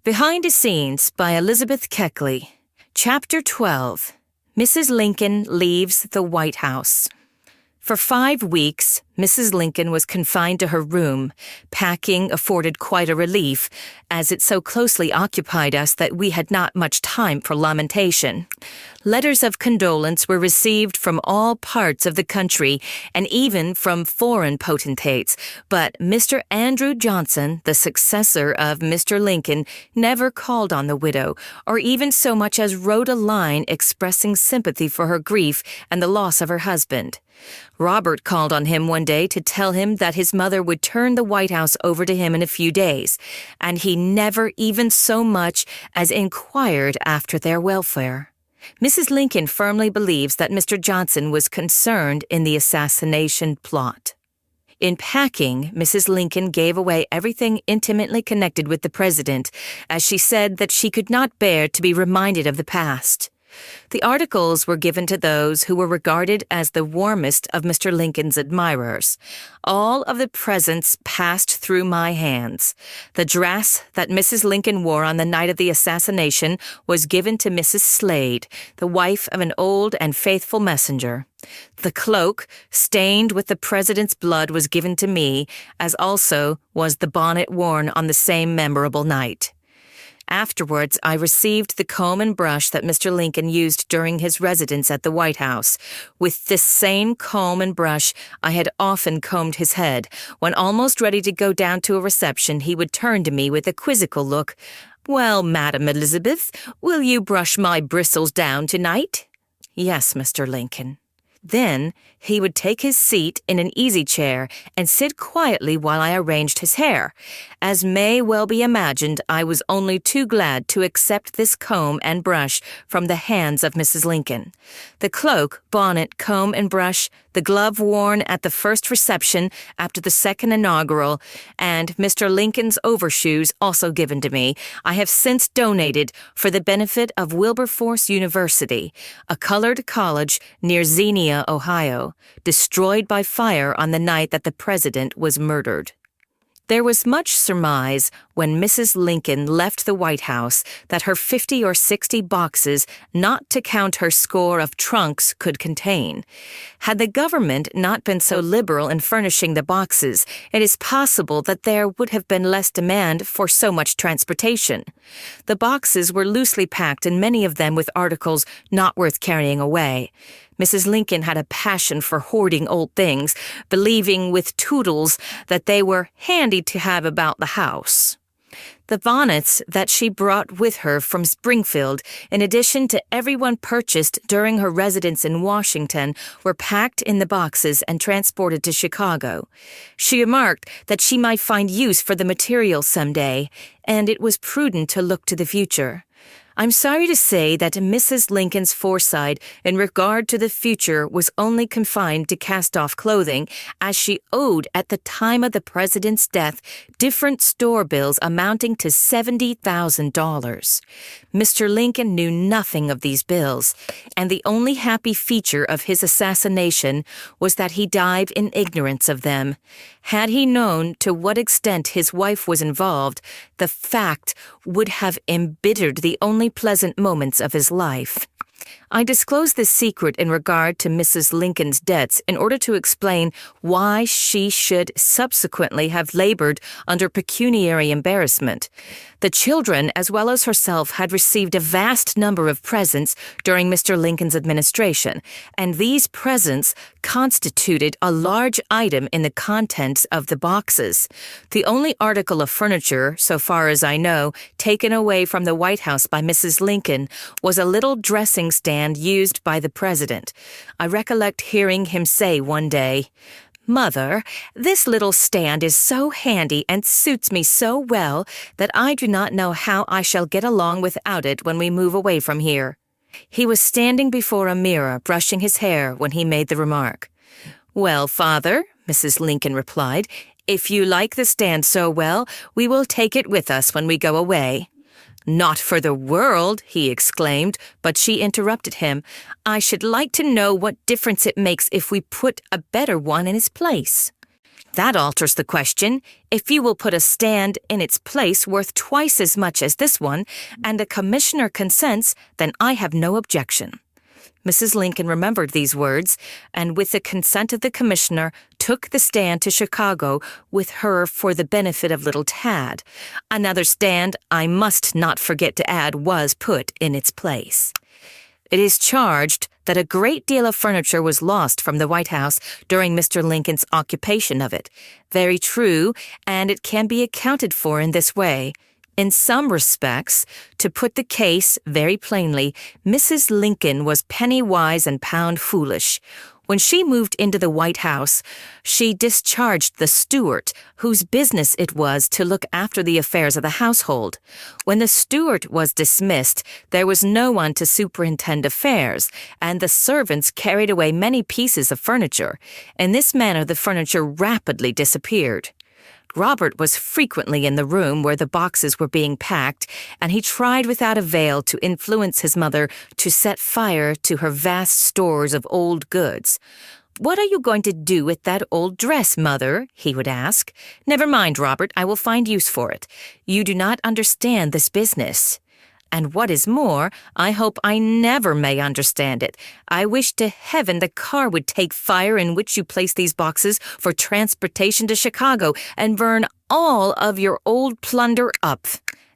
Behind the Scenes by Elizabeth Keckley. Chapter 12. Mrs. Lincoln Leaves the White House. For 5 weeks, Mrs. Lincoln was confined to her room. Packing afforded quite a relief, as it so closely occupied us that we had not much time for lamentation. Letters of condolence were received from all parts of the country, and even from foreign potentates, but Mr. Andrew Johnson, the successor of Mr. Lincoln, never called on the widow, or even so much as wrote a line expressing sympathy for her grief and the loss of her husband. Robert called on him one day to tell him that his mother would turn the White House over to him in a few days, and he never even so much as inquired after their welfare. Mrs. Lincoln firmly believes that Mr. Johnson was concerned in the assassination plot. In packing, Mrs. Lincoln gave away everything intimately connected with the president, as she said that she could not bear to be reminded of the past. The articles were given to those who were regarded as the warmest of Mr. Lincoln's admirers. All of the presents passed through my hands. The dress that Mrs. Lincoln wore on the night of the assassination was given to Mrs. Slade, the wife of an old and faithful messenger. The cloak, stained with the president's blood, was given to me, as also was the bonnet worn on the same memorable night. Afterwards, I received the comb and brush that Mr. Lincoln used during his residence at the White House. With this same comb and brush, I had often combed his head. When almost ready to go down to a reception, he would turn to me with a quizzical look. "Well, Madam Elizabeth, will you brush my bristles down tonight?" "Yes, Mr. Lincoln." Then he would take his seat in an easy chair and sit quietly while I arranged his hair. As may well be imagined, I was only too glad to accept this comb and brush from the hands of Mrs. Lincoln. The cloak, bonnet, comb, and brush, the glove worn at the first reception after the second inaugural, and Mr. Lincoln's overshoes also given to me, I have since donated for the benefit of Wilberforce University, a colored college near Xenia, Ohio, destroyed by fire on the night that the president was murdered. There was much surmise when Mrs. Lincoln left the White House that her 50 or 60 boxes, not to count her score of trunks, could contain. Had the government not been so liberal in furnishing the boxes, it is possible that there would have been less demand for so much transportation. The boxes were loosely packed, and many of them with articles not worth carrying away. Mrs. Lincoln had a passion for hoarding old things, believing with Toodles that they were handy to have about the house. The bonnets that she brought with her from Springfield, in addition to every one purchased during her residence in Washington, were packed in the boxes and transported to Chicago. She remarked that she might find use for the material some day, and it was prudent to look to the future. I'm sorry to say that Mrs. Lincoln's foresight in regard to the future was only confined to cast-off clothing, as she owed at the time of the president's death different store bills amounting to $70,000. Mr. Lincoln knew nothing of these bills, and the only happy feature of his assassination was that he died in ignorance of them. Had he known to what extent his wife was involved, the fact would have embittered the only pleasant moments of his life. I disclose this secret in regard to Mrs. Lincoln's debts in order to explain why she should subsequently have labored under pecuniary embarrassment. The children, as well as herself, had received a vast number of presents during Mr. Lincoln's administration, and these presents constituted a large item in the contents of the boxes. The only article of furniture, so far as I know, taken away from the White House by Mrs. Lincoln was a little dressing stand used by the president. I recollect hearing him say one day, "Mother, this little stand is so handy and suits me so well that I do not know how I shall get along without it when we move away from here." He was standing before a mirror brushing his hair when he made the remark. "Well, Father," Mrs. Lincoln replied, "if you like the stand so well, we will take it with us when we go away." "Not for the world," he exclaimed, but she interrupted him. "I should like to know what difference it makes if we put a better one in its place." That alters the question. If you will put a stand in its place worth twice as much as this one, and the commissioner consents, then I have no objection." Mrs. Lincoln remembered these words, and with the consent of the commissioner, took the stand to Chicago with her for the benefit of little Tad. Another stand, I must not forget to add, was put in its place. It is charged that a great deal of furniture was lost from the White House during Mr. Lincoln's occupation of it. Very true, and it can be accounted for in this way. In some respects, to put the case very plainly, Mrs. Lincoln was penny-wise and pound-foolish. When she moved into the White House, she discharged the steward, whose business it was to look after the affairs of the household. When the steward was dismissed, there was no one to superintend affairs, and the servants carried away many pieces of furniture. In this manner, the furniture rapidly disappeared. Robert was frequently in the room where the boxes were being packed, and he tried without avail to influence his mother to set fire to her vast stores of old goods. "What are you going to do with that old dress, Mother?" he would ask. "Never mind, Robert, I will find use for it. You do not understand this business. And what is more, I hope I never may understand it. I wish to heaven the car would take fire in which you place these boxes for transportation to Chicago and burn all of your old plunder up."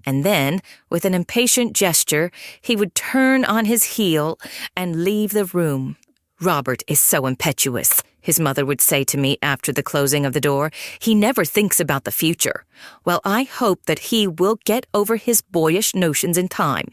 And then, with an impatient gesture, he would turn on his heel and leave the room. "Robert is so impetuous," his mother would say to me after the closing of the door. "He never thinks about the future. Well, I hope that he will get over his boyish notions in time."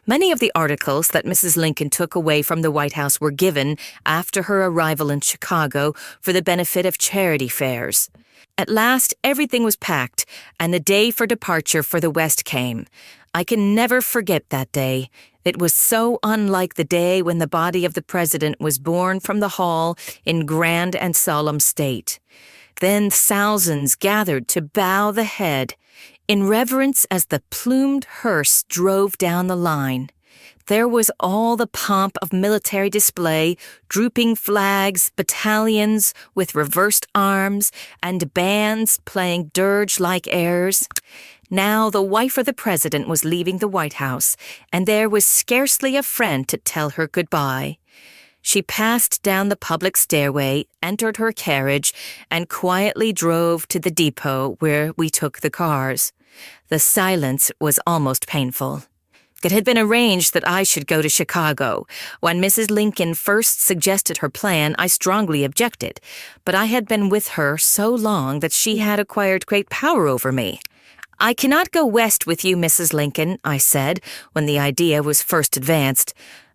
Many of the articles that Mrs. Lincoln took away from the White House were given, after her arrival in Chicago, for the benefit of charity fairs. At last, everything was packed, and the day for departure for the West came. I can never forget that day. It was so unlike the day when the body of the president was borne from the hall in grand and solemn state. Then thousands gathered to bow the head, in reverence as the plumed hearse drove down the line. There was all the pomp of military display, drooping flags, battalions with reversed arms, and bands playing dirge-like airs. Now the wife of the president was leaving the White House, and there was scarcely a friend to tell her goodbye. She passed down the public stairway, entered her carriage, and quietly drove to the depot where we took the cars. The silence was almost painful. It had been arranged that I should go to Chicago. When Mrs. Lincoln first suggested her plan, I strongly objected, but I had been with her so long that she had acquired great power over me. "I cannot go west with you, Mrs. Lincoln," I said, when the idea was first advanced.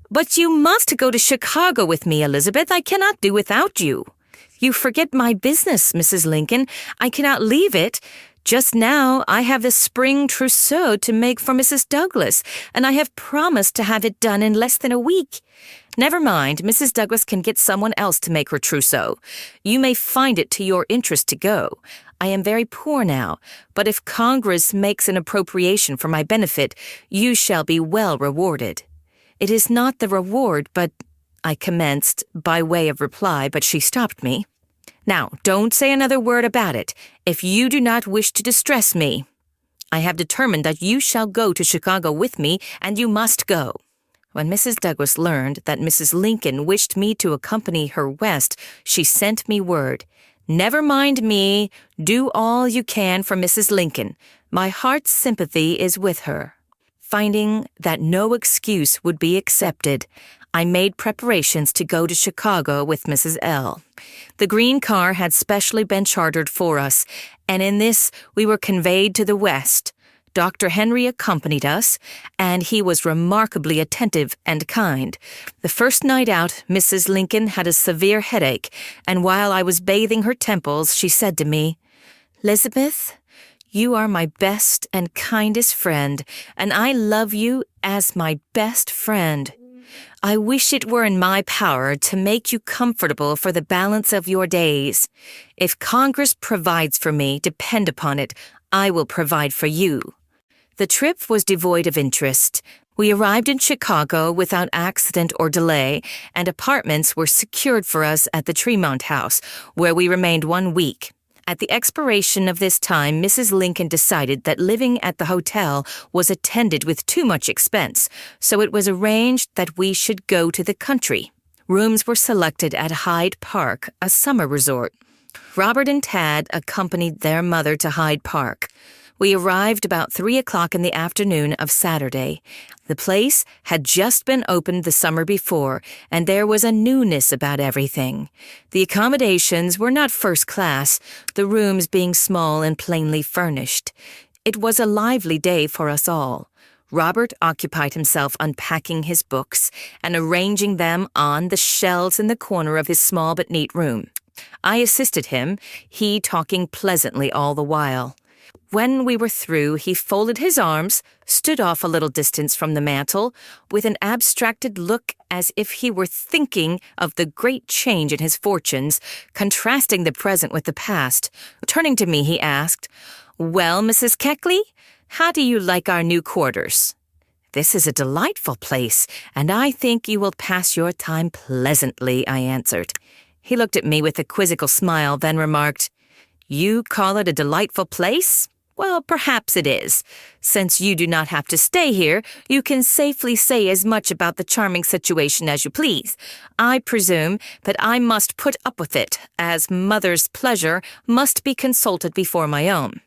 "But you must go to Chicago with me, Elizabeth. I cannot do without you." "You forget my business, Mrs. Lincoln. I cannot leave it. Just now I have the spring trousseau to make for Mrs. Douglas, and I have promised to have it done in less than a week." "Never mind, Mrs. Douglas can get someone else to make her trousseau. You may find it to your interest to go. I am very poor now, but if Congress makes an appropriation for my benefit, you shall be well rewarded." "It is not the reward, but—" I commenced by way of reply, but she stopped me. "Now, don't say another word about it, if you do not wish to distress me. I have determined that you shall go to Chicago with me, and you must go." When Mrs. Douglas learned that Mrs. Lincoln wished me to accompany her west, she sent me word, "Never mind me. Do all you can for Mrs. Lincoln. My heart's sympathy is with her." Finding that no excuse would be accepted, I made preparations to go to Chicago with Mrs. L. The green car had specially been chartered for us, and in this we were conveyed to the West. Dr. Henry accompanied us, and he was remarkably attentive and kind. The first night out, Mrs. Lincoln had a severe headache, and while I was bathing her temples, she said to me, "Elizabeth, you are my best and kindest friend, and I love you as my best friend. I wish it were in my power to make you comfortable for the balance of your days. If Congress provides for me, depend upon it, I will provide for you." The trip was devoid of interest. We arrived in Chicago without accident or delay, and apartments were secured for us at the Tremont House, where we remained 1 week. At the expiration of this time, Mrs. Lincoln decided that living at the hotel was attended with too much expense, so it was arranged that we should go to the country. Rooms were selected at Hyde Park, a summer resort. Robert and Tad accompanied their mother to Hyde Park. We arrived about 3 o'clock in the afternoon of Saturday. The place had just been opened the summer before, and there was a newness about everything. The accommodations were not first class, the rooms being small and plainly furnished. It was a lively day for us all. Robert occupied himself unpacking his books and arranging them on the shelves in the corner of his small but neat room. I assisted him, he talking pleasantly all the while. When we were through, he folded his arms, stood off a little distance from the mantel, with an abstracted look as if he were thinking of the great change in his fortunes, contrasting the present with the past. Turning to me, he asked, "Well, Mrs. Keckley, how do you like our new quarters?" "This is a delightful place, and I think you will pass your time pleasantly," I answered. He looked at me with a quizzical smile, then remarked, "You call it a delightful place? Well, perhaps it is. Since you do not have to stay here, you can safely say as much about the charming situation as you please. I presume that I must put up with it, as mother's pleasure must be consulted before my own.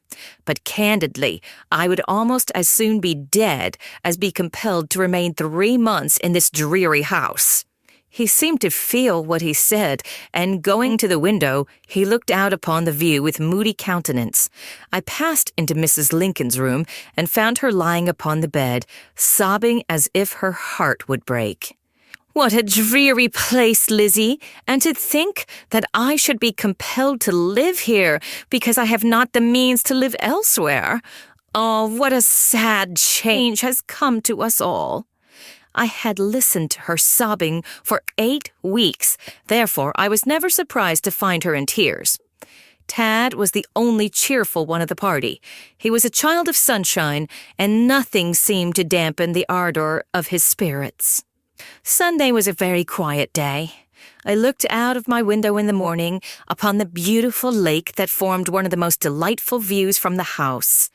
But candidly, I would almost as soon be dead as be compelled to remain 3 months in this dreary house." He seemed to feel what he said, and going to the window, he looked out upon the view with moody countenance. I passed into Mrs. Lincoln's room and found her lying upon the bed, sobbing as if her heart would break. "What a dreary place, Lizzie, and to think that I should be compelled to live here because I have not the means to live elsewhere. Oh, what a sad change has come to us all." I had listened to her sobbing for 8 weeks, therefore I was never surprised to find her in tears. Tad was the only cheerful one of the party. He was a child of sunshine, and nothing seemed to dampen the ardor of his spirits. Sunday was a very quiet day. I looked out of my window in the morning upon the beautiful lake that formed one of the most delightful views from the house.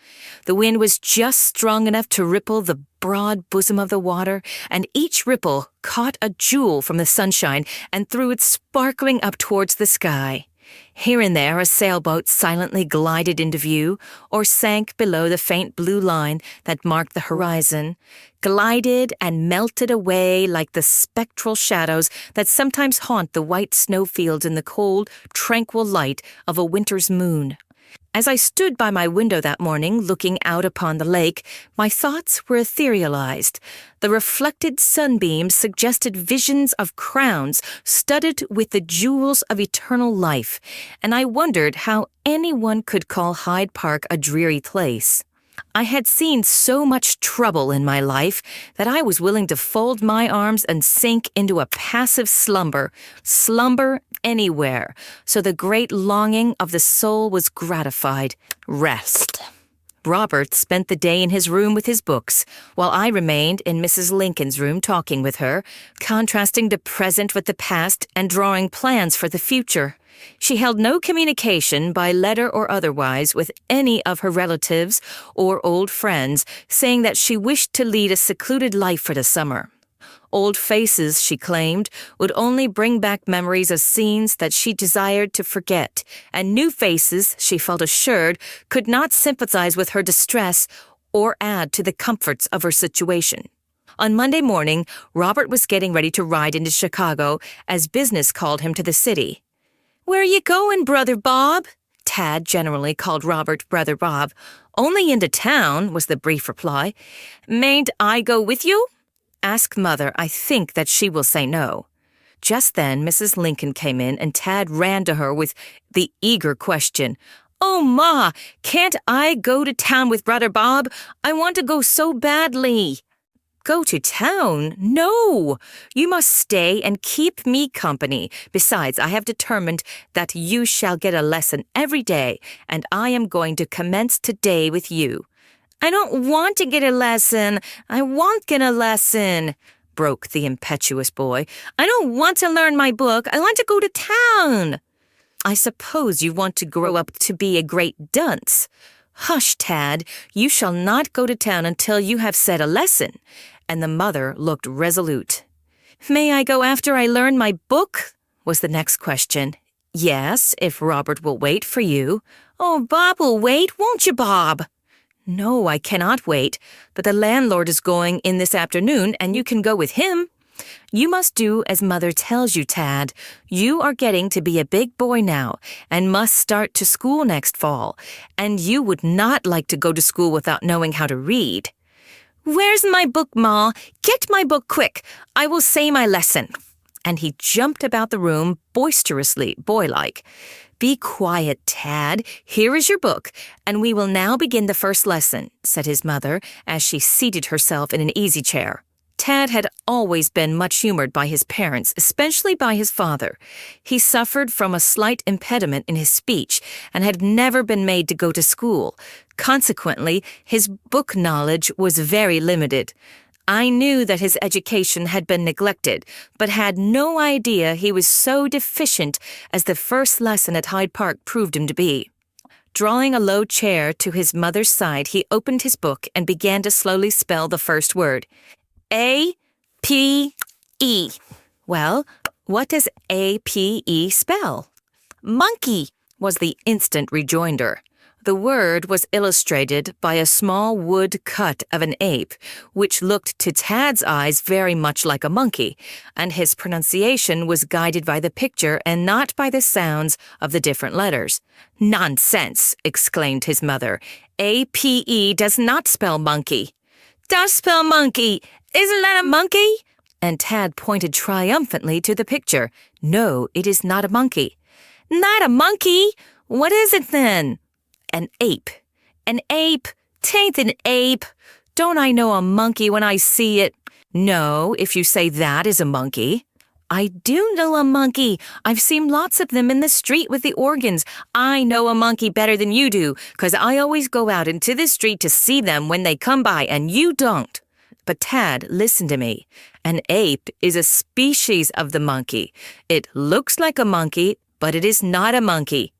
The wind was just strong enough to ripple the broad bosom of the water, and each ripple caught a jewel from the sunshine and threw it sparkling up towards the sky. Here and there a sailboat silently glided into view, or sank below the faint blue line that marked the horizon, glided and melted away like the spectral shadows that sometimes haunt the white snowfields in the cold, tranquil light of a winter's moon. As I stood by my window that morning, looking out upon the lake, my thoughts were etherealized. The reflected sunbeams suggested visions of crowns studded with the jewels of eternal life, and I wondered how anyone could call Hyde Park a dreary place. I had seen so much trouble in my life that I was willing to fold my arms and sink into a passive slumber anywhere, so the great longing of the soul was gratified. Rest. Robert spent the day in his room with his books, while I remained in Mrs. Lincoln's room talking with her, contrasting the present with the past and drawing plans for the future. She held no communication by letter or otherwise with any of her relatives or old friends, saying that she wished to lead a secluded life for the summer. Old faces, she claimed, would only bring back memories of scenes that she desired to forget, and new faces, she felt assured, could not sympathize with her distress or add to the comforts of her situation. On Monday morning, Robert was getting ready to ride into Chicago, as business called him to the city. "Where are you going, Brother Bob?" Tad generally called Robert Brother Bob. "Only into town," was the brief reply. "Mayn't I go with you?" "Ask Mother. I think that she will say no." Just then Mrs. Lincoln came in, and Tad ran to her with the eager question, "Oh, Ma, can't I go to town with Brother Bob? I want to go so badly." "Go to town? No! You must stay and keep me company. Besides, I have determined that you shall get a lesson every day, and I am going to commence today with you." "I don't want to get a lesson. I won't get a lesson," broke the impetuous boy. "I don't want to learn my book. I want to go to town." I suppose you want to grow up to be a great dunce. Hush, Tad, you shall not go to town until you have said a lesson. And the mother looked resolute. May I go after I learn my book? Was the next question. Yes, if Robert will wait for you. Oh, Bob will wait, won't you, Bob? No, I cannot wait, but the landlord is going in this afternoon, and you can go with him. You must do as Mother tells you, Tad. You are getting to be a big boy now, and must start to school next fall, and you would not like to go to school without knowing how to read. Where's my book, Ma? Get my book quick. I will say my lesson. And he jumped about the room boisterously, boylike. Be quiet, Tad. Here is your book, and we will now begin the first lesson, said his mother, as she seated herself in an easy chair. Tad had always been much humored by his parents, especially by his father. He suffered from a slight impediment in his speech and had never been made to go to school. Consequently, his book knowledge was very limited. I knew that his education had been neglected, but had no idea he was so deficient as the first lesson at Hyde Park proved him to be. Drawing a low chair to his mother's side, he opened his book and began to slowly spell the first word. A-P-E. Well, what does A-P-E spell? Monkey, was the instant rejoinder. The word was illustrated by a small wood cut of an ape, which looked to Tad's eyes very much like a monkey, and his pronunciation was guided by the picture and not by the sounds of the different letters. Nonsense, exclaimed his mother. A-P-E does not spell monkey. Does spell monkey. Isn't that a monkey? And Tad pointed triumphantly to the picture. No, it is not a monkey. Not a monkey? What is it then? An ape. An ape? 'Tain't an ape. Don't I know a monkey when I see it? No, if you say that is a monkey. I do know a monkey. I've seen lots of them in the street with the organs. I know a monkey better than you do, 'cause I always go out into the street to see them when they come by, and you don't. But Tad, listen to me. An ape is a species of the monkey. It looks like a monkey, but it is not a monkey.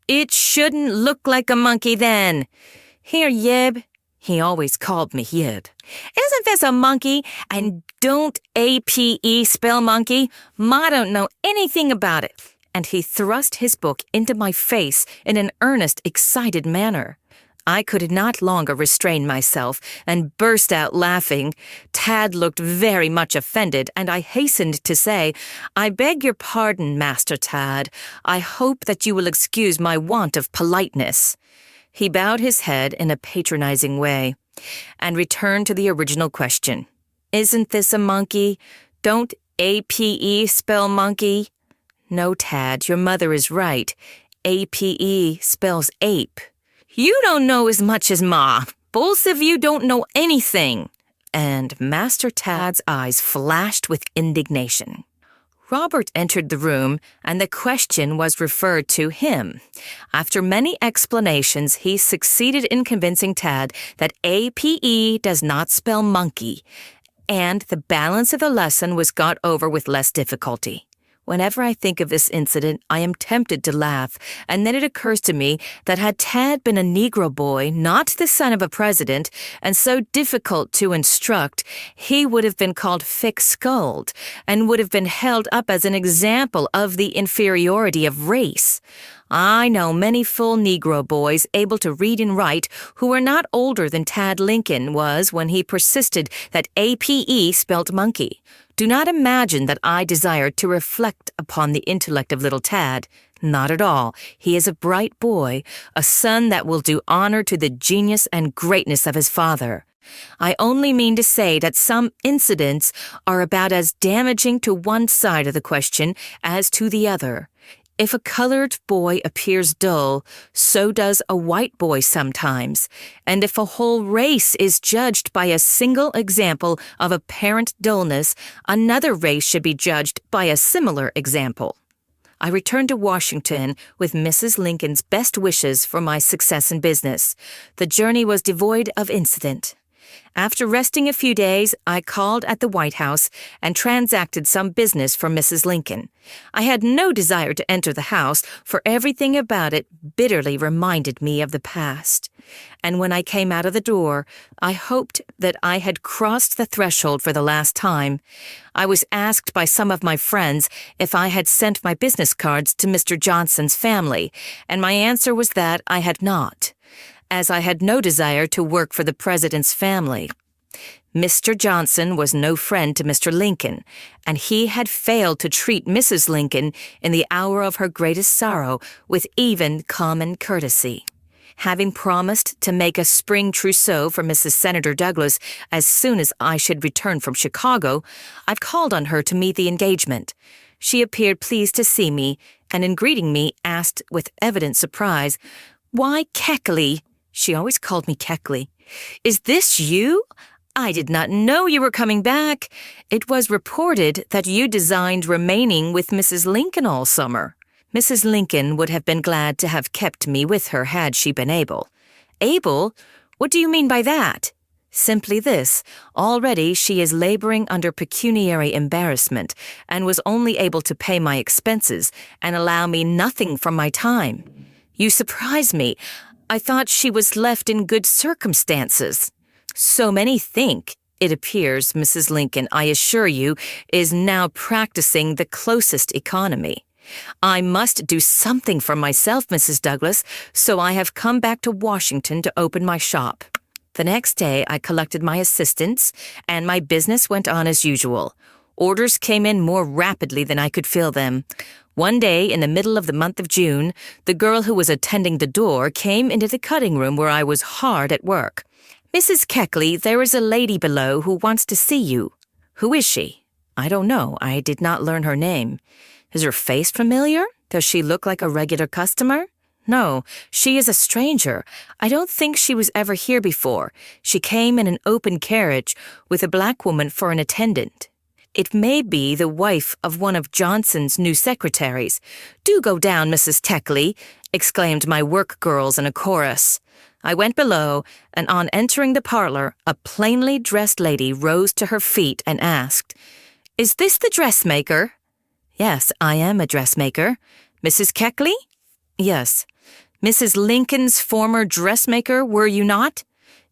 It shouldn't look like a monkey then. Here, Yib. He always called me Yib. Isn't this a monkey? And don't A-P-E spell monkey? Ma don't know anything about it. And he thrust his book into my face in an earnest, excited manner. I could not longer restrain myself and burst out laughing. Tad looked very much offended, and I hastened to say, I beg your pardon, Master Tad. I hope that you will excuse my want of politeness. He bowed his head in a patronizing way and returned to the original question. Isn't this a monkey? Don't A-P-E spell monkey? No, Tad, your mother is right. A-P-E spells ape. You don't know as much as Ma. Both of you don't know anything. And Master Tad's eyes flashed with indignation. Robert entered the room, and the question was referred to him. After many explanations, he succeeded in convincing Tad that A-P-E does not spell monkey, and the balance of the lesson was got over with less difficulty. Whenever I think of this incident, I am tempted to laugh, and then it occurs to me that had Tad been a Negro boy, not the son of a president, and so difficult to instruct, he would have been called thick-skulled, and would have been held up as an example of the inferiority of race. I know many full Negro boys able to read and write who were not older than Tad Lincoln was when he persisted that A-P-E spelt monkey. Do not imagine that I desired to reflect upon the intellect of little Tad. Not at all. He is a bright boy, a son that will do honor to the genius and greatness of his father. I only mean to say that some incidents are about as damaging to one side of the question as to the other. If a colored boy appears dull, so does a white boy sometimes. And if a whole race is judged by a single example of apparent dullness, another race should be judged by a similar example. I returned to Washington with Mrs. Lincoln's best wishes for my success in business. The journey was devoid of incident. After resting a few days, I called at the White House and transacted some business for Mrs. Lincoln. I had no desire to enter the house, for everything about it bitterly reminded me of the past. And when I came out of the door, I hoped that I had crossed the threshold for the last time. I was asked by some of my friends if I had sent my business cards to Mr. Johnson's family, and my answer was that I had not, as I had no desire to work for the President's family. Mr. Johnson was no friend to Mr. Lincoln, and he had failed to treat Mrs. Lincoln in the hour of her greatest sorrow with even common courtesy. Having promised to make a spring trousseau for Mrs. Senator Douglas as soon as I should return from Chicago, I called on her to meet the engagement. She appeared pleased to see me, and in greeting me asked with evident surprise, "Why, Keckley," she always called me Keckley, "is this you? I did not know you were coming back. It was reported that you designed remaining with Mrs. Lincoln all summer." Mrs. Lincoln would have been glad to have kept me with her had she been able. Able? What do you mean by that? Simply this: already she is laboring under pecuniary embarrassment, and was only able to pay my expenses and allow me nothing from my time. You surprise me. I thought she was left in good circumstances. So many think. It appears Mrs. Lincoln, I assure you, is now practicing the closest economy. I must do something for myself, Mrs. Douglas, so I have come back to Washington to open my shop. The next day I collected my assistants, and my business went on as usual. Orders came in more rapidly than I could fill them. One day, in the middle of the month of June, the girl who was attending the door came into the cutting room where I was hard at work. "Mrs. Keckley, there is a lady below who wants to see you." "Who is she?" "I don't know. I did not learn her name." "Is her face familiar? Does she look like a regular customer?" "No, she is a stranger. I don't think she was ever here before. She came in an open carriage with a black woman for an attendant." "It may be the wife of one of Johnson's new secretaries. Do go down, Mrs. Keckley," exclaimed my work girls in a chorus. I went below, and on entering the parlor, a plainly dressed lady rose to her feet and asked, "Is this the dressmaker?" "Yes, I am a dressmaker." "Mrs. Keckley?" "Yes." "Mrs. Lincoln's former dressmaker, were you not?"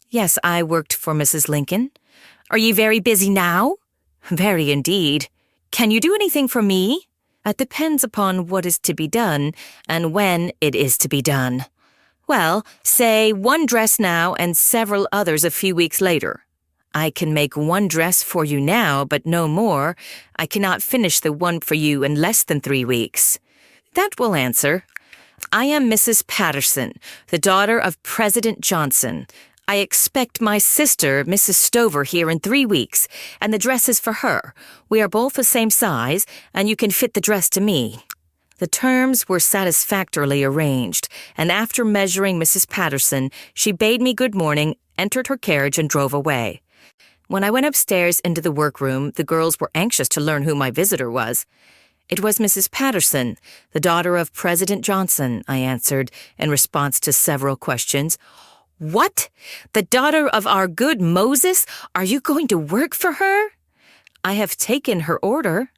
"Yes, I worked for Mrs. Lincoln." "Are you very busy now?" "Very indeed." "Can you do anything for me?" "It depends upon what is to be done, and when it is to be done." "Well, say one dress now and several others a few weeks later." "I can make one dress for you now, but no more. I cannot finish the one for you in less than 3 weeks." "That will answer. I am Mrs. Patterson, the daughter of President Johnson. I expect my sister, Mrs. Stover, here in 3 weeks, and the dress is for her. We are both the same size, and you can fit the dress to me." The terms were satisfactorily arranged, and after measuring Mrs. Patterson, she bade me good morning, entered her carriage, and drove away. When I went upstairs into the workroom, the girls were anxious to learn who my visitor was. "It was Mrs. Patterson, the daughter of President Johnson," I answered, in response to several questions. "What? The daughter of our good Moses? Are you going to work for her?" "I have taken her order."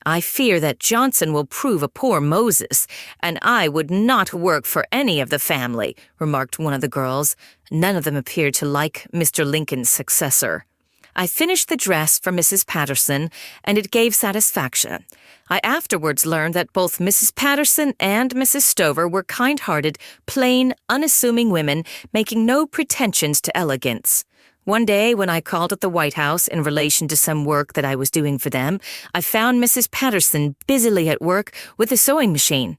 "I fear that Johnson will prove a poor Moses, and I would not work for any of the family," remarked one of the girls. None of them appeared to like Mr. Lincoln's successor. I finished the dress for Mrs. Patterson, and it gave satisfaction. I afterwards learned that both Mrs. Patterson and Mrs. Stover were kind-hearted, plain, unassuming women, making no pretensions to elegance. One day, when I called at the White House in relation to some work that I was doing for them, I found Mrs. Patterson busily at work with a sewing machine.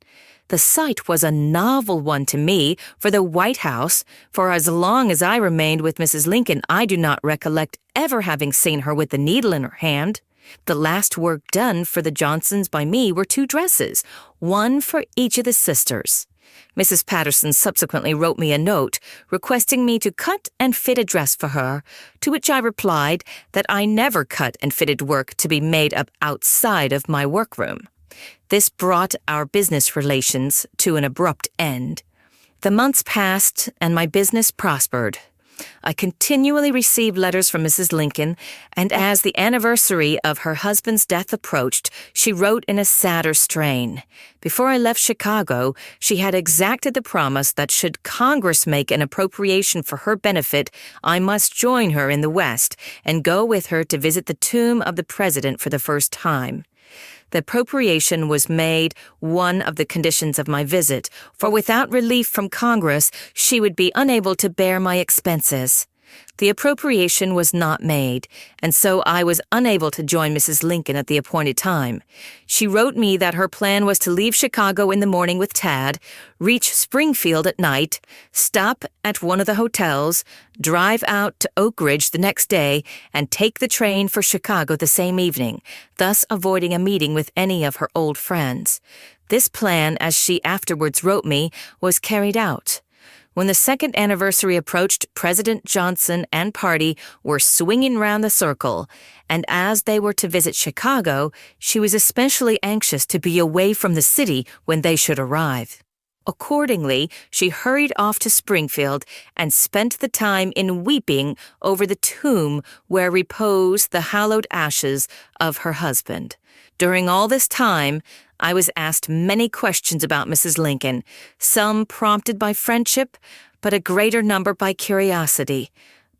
The sight was a novel one to me, for the White House, for as long as I remained with Mrs. Lincoln, I do not recollect ever having seen her with the needle in her hand. The last work done for the Johnsons by me were 2 dresses, one for each of the sisters. Mrs. Patterson subsequently wrote me a note requesting me to cut and fit a dress for her, to which I replied that I never cut and fitted work to be made up outside of my workroom. This brought our business relations to an abrupt end. The months passed, and my business prospered. I continually received letters from Mrs. Lincoln, and as the anniversary of her husband's death approached, she wrote in a sadder strain. Before I left Chicago, she had exacted the promise that should Congress make an appropriation for her benefit, I must join her in the West and go with her to visit the tomb of the president for the first time. The appropriation was made one of the conditions of my visit, for without relief from Congress, she would be unable to bear my expenses. The appropriation was not made, and so I was unable to join Mrs. Lincoln at the appointed time. She wrote me that her plan was to leave Chicago in the morning with Tad, reach Springfield at night, stop at one of the hotels, drive out to Oak Ridge the next day, and take the train for Chicago the same evening, thus avoiding a meeting with any of her old friends. This plan, as she afterwards wrote me, was carried out. When the second anniversary approached, President Johnson and party were swinging round the circle, and as they were to visit Chicago, she was especially anxious to be away from the city when they should arrive. Accordingly, she hurried off to Springfield and spent the time in weeping over the tomb where repose the hallowed ashes of her husband. During all this time, I was asked many questions about Mrs. Lincoln, some prompted by friendship, but a greater number by curiosity.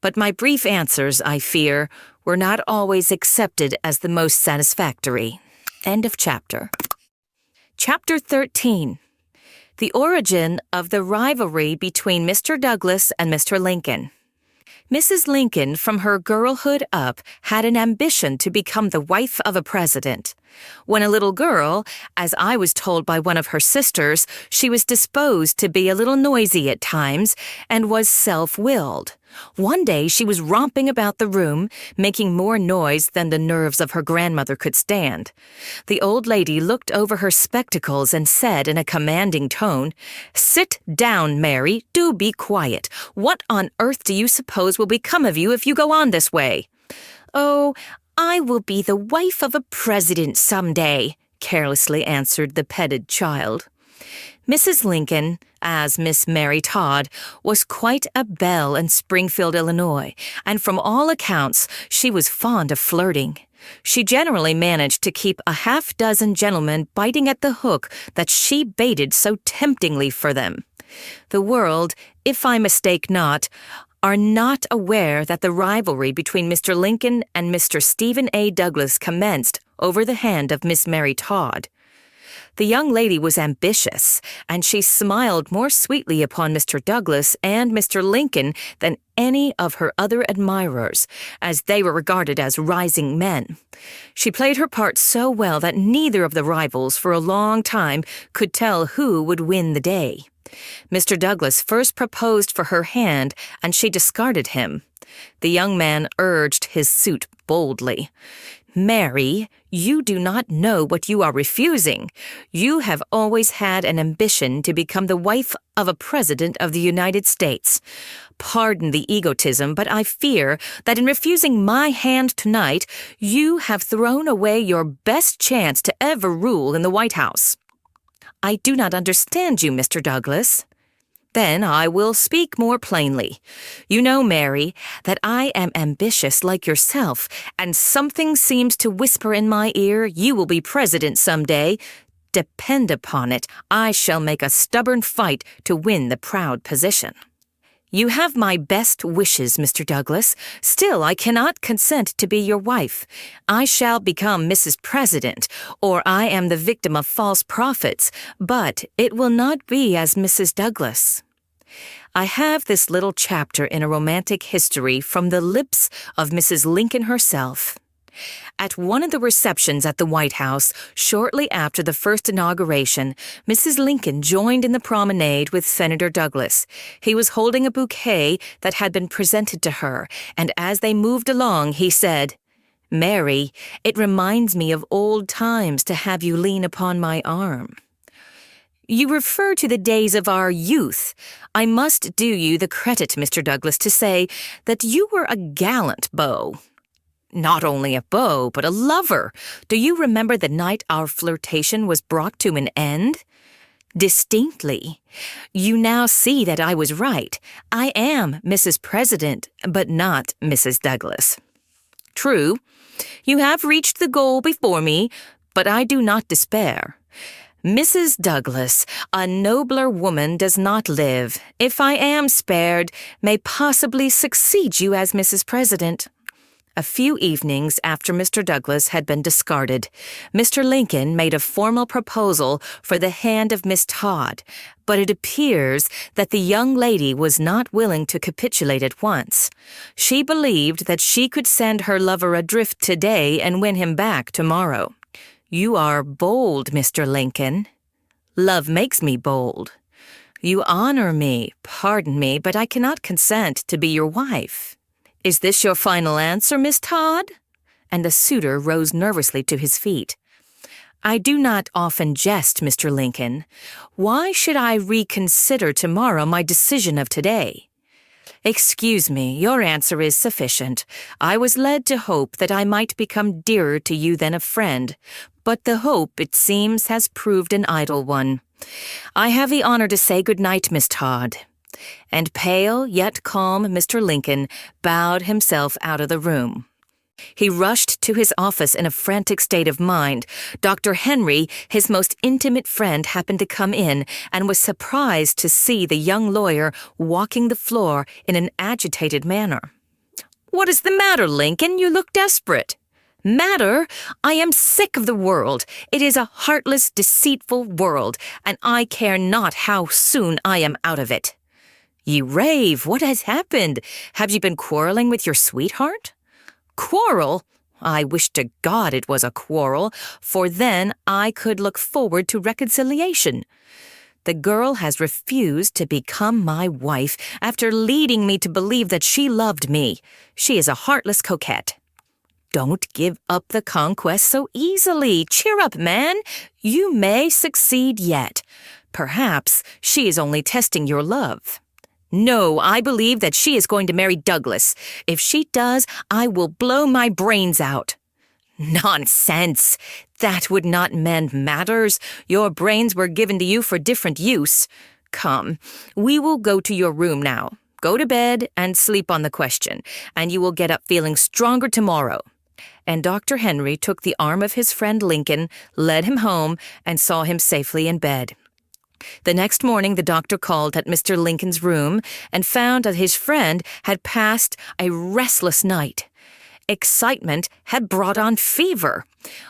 But my brief answers, I fear, were not always accepted as the most satisfactory. End of chapter. Chapter 13. The origin of the rivalry between Mr. Douglas and Mr. Lincoln. Mrs. Lincoln, from her girlhood up, had an ambition to become the wife of a president. When a little girl, as I was told by one of her sisters, she was disposed to be a little noisy at times and was self-willed. One day she was romping about the room, making more noise than the nerves of her grandmother could stand. The old lady looked over her spectacles and said in a commanding tone, "Sit down, Mary. Do be quiet. What on earth do you suppose will become of you if you go on this way?" "Oh, I will be the wife of a president some day," carelessly answered the petted child. Mrs. Lincoln, as Miss Mary Todd, was quite a belle in Springfield, Illinois, and from all accounts she was fond of flirting. She generally managed to keep a half-dozen gentlemen biting at the hook that she baited so temptingly for them. The world, if I mistake not, are not aware that the rivalry between Mr. Lincoln and Mr. Stephen A. Douglas commenced over the hand of Miss Mary Todd. The young lady was ambitious, and she smiled more sweetly upon Mr. Douglas and Mr. Lincoln than any of her other admirers, as they were regarded as rising men. She played her part so well that neither of the rivals for a long time could tell who would win the day. Mr. Douglas first proposed for her hand, and she discarded him. The young man urged his suit boldly. "Mary, you do not know what you are refusing. You have always had an ambition to become the wife of a president of the United States. Pardon the egotism, but I fear that in refusing my hand tonight, you have thrown away your best chance to ever rule in the White House." "I do not understand you, Mr. Douglas." "Then I will speak more plainly. You know, Mary, that I am ambitious like yourself, and something seems to whisper in my ear you will be president some day. Depend upon it, I shall make a stubborn fight to win the proud position." "You have my best wishes, Mr. Douglas. Still, I cannot consent to be your wife. I shall become Mrs. President, or I am the victim of false prophets, but it will not be as Mrs. Douglas." I have this little chapter in a romantic history from the lips of Mrs. Lincoln herself. At one of the receptions at the White House, shortly after the first inauguration, Mrs. Lincoln joined in the promenade with Senator Douglas. He was holding a bouquet that had been presented to her, and as they moved along, he said, "Mary, it reminds me of old times to have you lean upon my arm." "You refer to the days of our youth. I must do you the credit, Mr. Douglas, to say that you were a gallant beau." "Not only a beau, but a lover. Do you remember the night our flirtation was brought to an end?" Distinctly. You now see that I was right. I am Mrs. President, but not Mrs. Douglas. True, you have reached the goal before me, but I do not despair. Mrs. Douglas, a nobler woman does not live. If I am spared, may possibly succeed you as Mrs. President. A few evenings after Mr. Douglas had been discarded, Mr. Lincoln made a formal proposal for the hand of Miss Todd, but it appears that the young lady was not willing to capitulate at once. She believed that she could send her lover adrift today and win him back tomorrow. You are bold, Mr. Lincoln. Love makes me bold. You honor me, pardon me, but I cannot consent to be your wife. Is this your final answer, Miss Todd? And the suitor rose nervously to his feet. I do not often jest, Mr. Lincoln. Why should I reconsider tomorrow my decision of today? Excuse me, your answer is sufficient. I was led to hope that I might become dearer to you than a friend, but the hope, it seems, has proved an idle one. I have the honor to say good night, Miss Todd. And pale yet calm Mr. Lincoln bowed himself out of the room. He rushed to his office in a frantic state of mind. Dr. Henry, his most intimate friend, happened to come in and was surprised to see the young lawyer walking the floor in an agitated manner. "What is the matter, Lincoln? You look desperate." "Matter? I am sick of the world. It is a heartless, deceitful world, and I care not how soon I am out of it." "You rave. What has happened? Have you been quarreling with your sweetheart?" "Quarrel? I wish to God it was a quarrel, for then I could look forward to reconciliation. The girl has refused to become my wife after leading me to believe that she loved me. She is a heartless coquette." "Don't give up the conquest so easily. Cheer up, man. You may succeed yet. Perhaps she is only testing your love." "No, I believe that she is going to marry Douglas. If she does, I will blow my brains out." "Nonsense! That would not mend matters. Your brains were given to you for different use. Come, we will go to your room now. Go to bed and sleep on the question, and you will get up feeling stronger tomorrow." And Dr. Henry took the arm of his friend Lincoln, led him home, and saw him safely in bed. The next morning the doctor called at Mr. Lincoln's room and found that his friend had passed a restless night. Excitement had brought on fever,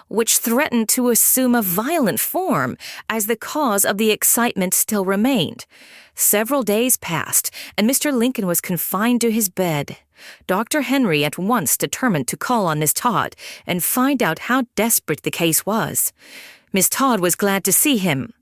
which threatened to assume a violent form, as the cause of the excitement still remained. Several days passed, and Mr. Lincoln was confined to his bed. Dr. Henry at once determined to call on Miss Todd and find out how desperate the case was. Miss Todd was glad to see him,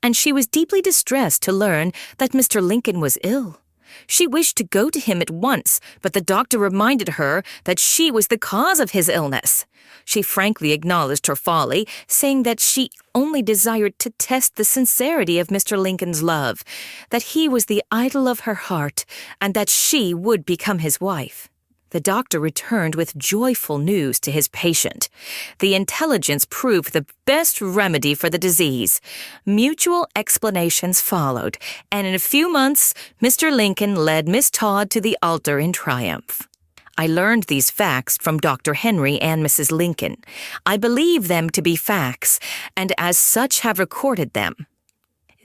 and she was deeply distressed to learn that Mr. Lincoln was ill. She wished to go to him at once, but the doctor reminded her that she was the cause of his illness. She frankly acknowledged her folly, saying that she only desired to test the sincerity of Mr. Lincoln's love, that he was the idol of her heart, and that she would become his wife. The doctor returned with joyful news to his patient. The intelligence proved the best remedy for the disease. Mutual explanations followed, and in a few months, Mr. Lincoln led Miss Todd to the altar in triumph. I learned these facts from Dr. Henry and Mrs. Lincoln. I believe them to be facts, and as such have recorded them.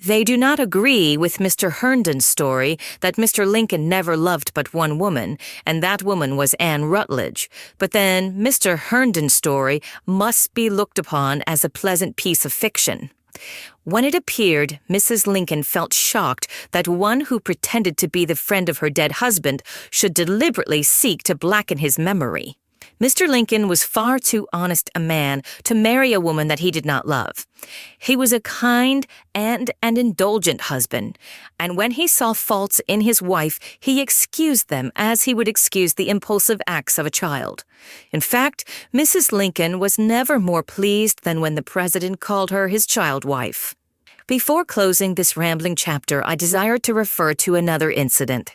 They do not agree with Mr. Herndon's story that Mr. Lincoln never loved but one woman, and that woman was Anne Rutledge. But then Mr. Herndon's story must be looked upon as a pleasant piece of fiction. When it appeared, Mrs. Lincoln felt shocked that one who pretended to be the friend of her dead husband should deliberately seek to blacken his memory. Mr. Lincoln was far too honest a man to marry a woman that he did not love. He was a kind and an indulgent husband, and when he saw faults in his wife, he excused them as he would excuse the impulsive acts of a child. In fact, Mrs. Lincoln was never more pleased than when the president called her his child wife. Before closing this rambling chapter, I desire to refer to another incident.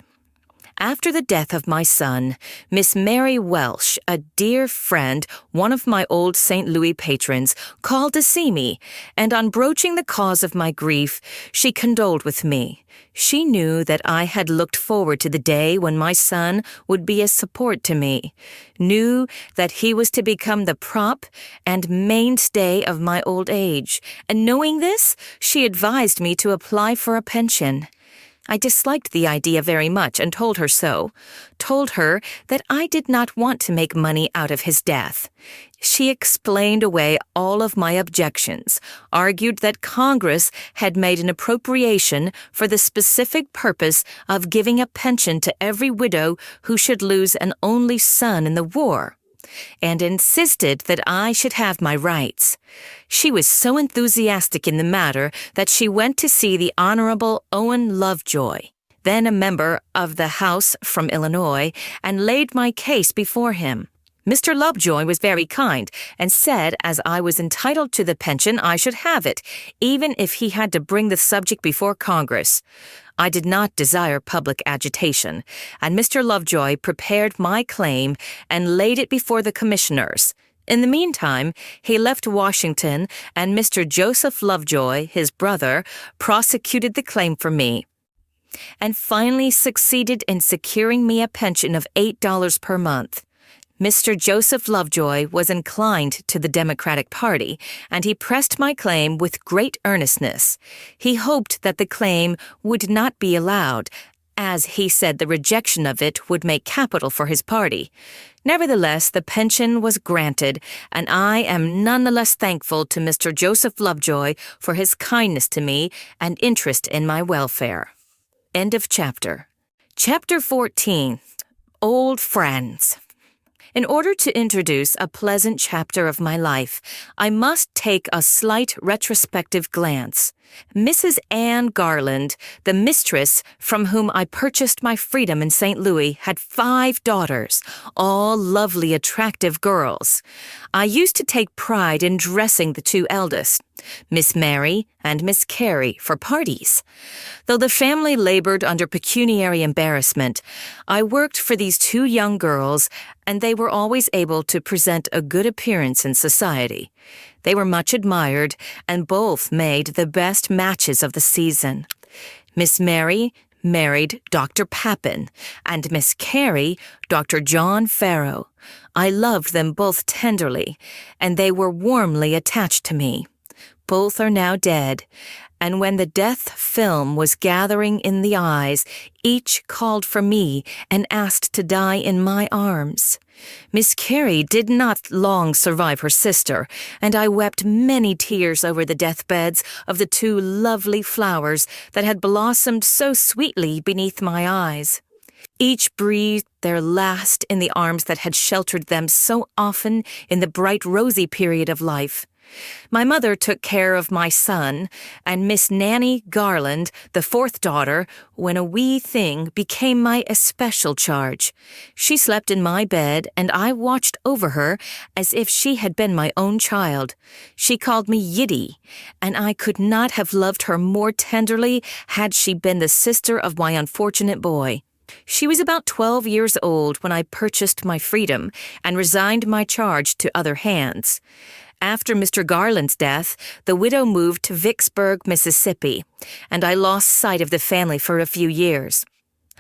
After the death of my son, Miss Mary Welsh, a dear friend, one of my old St. Louis patrons, called to see me, and on broaching the cause of my grief, she condoled with me. She knew that I had looked forward to the day when my son would be a support to me, knew that he was to become the prop and mainstay of my old age, and knowing this, she advised me to apply for a pension. I disliked the idea very much and told her so, told her that I did not want to make money out of his death. She explained away all of my objections, argued that Congress had made an appropriation for the specific purpose of giving a pension to every widow who should lose an only son in the war, and insisted that I should have my rights. She was so enthusiastic in the matter that she went to see the Honorable Owen Lovejoy, then a member of the House from Illinois, and laid my case before him. Mr. Lovejoy was very kind and said as I was entitled to the pension I should have it, even if he had to bring the subject before Congress. I did not desire public agitation, and Mr. Lovejoy prepared my claim and laid it before the commissioners. In the meantime, he left Washington, and Mr. Joseph Lovejoy, his brother, prosecuted the claim for me, and finally succeeded in securing me a pension of $8 per month. Mr. Joseph Lovejoy was inclined to the Democratic Party, and he pressed my claim with great earnestness. He hoped that the claim would not be allowed, as he said the rejection of it would make capital for his party. Nevertheless, the pension was granted, and I am none the less thankful to Mr. Joseph Lovejoy for his kindness to me and interest in my welfare. End of chapter. Chapter 14. Old Friends. In order to introduce a pleasant chapter of my life, I must take a slight retrospective glance. Mrs. Anne Garland, the mistress from whom I purchased my freedom in St. Louis, had 5 daughters, all lovely, attractive girls. I used to take pride in dressing the 2 eldest, Miss Mary and Miss Carey, for parties. Though the family labored under pecuniary embarrassment, I worked for these 2 young girls, and they were always able to present a good appearance in society. They were much admired, and both made the best matches of the season. Miss Mary married Dr. Papin, and Miss Carey Dr. John Farrow. I loved them both tenderly, and they were warmly attached to me. Both are now dead, and when the death film was gathering in the eyes, each called for me and asked to die in my arms. Miss Carey did not long survive her sister, and I wept many tears over the deathbeds of the 2 lovely flowers that had blossomed so sweetly beneath my eyes. Each breathed their last in the arms that had sheltered them so often in the bright rosy period of life. My mother took care of my son, and Miss Nanny Garland, the 4th daughter, when a wee thing, became my especial charge. She slept in my bed, and I watched over her as if she had been my own child. She called me Yiddy, and I could not have loved her more tenderly had she been the sister of my unfortunate boy. She was about 12 years old when I purchased my freedom and resigned my charge to other hands. After Mr. Garland's death, the widow moved to Vicksburg, Mississippi, and I lost sight of the family for a few years.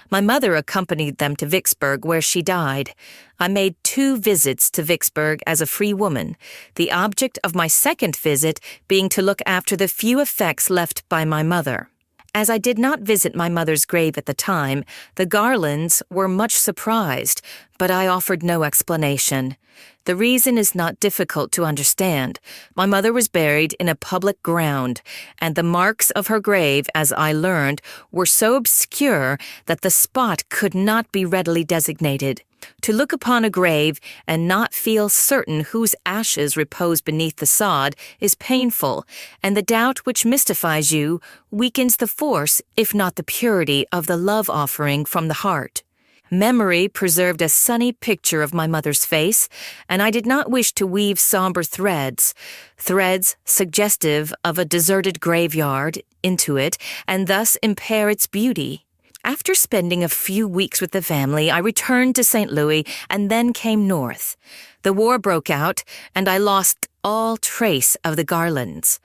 My mother accompanied them to Vicksburg, where she died. I made 2 visits to Vicksburg as a free woman, the object of my second visit being to look after the few effects left by my mother. As I did not visit my mother's grave at the time, the Garlands were much surprised, but I offered no explanation. The reason is not difficult to understand. My mother was buried in a public ground, and the marks of her grave, as I learned, were so obscure that the spot could not be readily designated. To look upon a grave and not feel certain whose ashes repose beneath the sod is painful, and the doubt which mystifies you weakens the force, if not the purity, of the love offering from the heart. Memory preserved a sunny picture of my mother's face, and I did not wish to weave somber threads suggestive of a deserted graveyard, into it, and thus impair its beauty. After spending a few weeks with the family, I returned to St. Louis and then came north. The war broke out, and I lost all trace of the Garlands.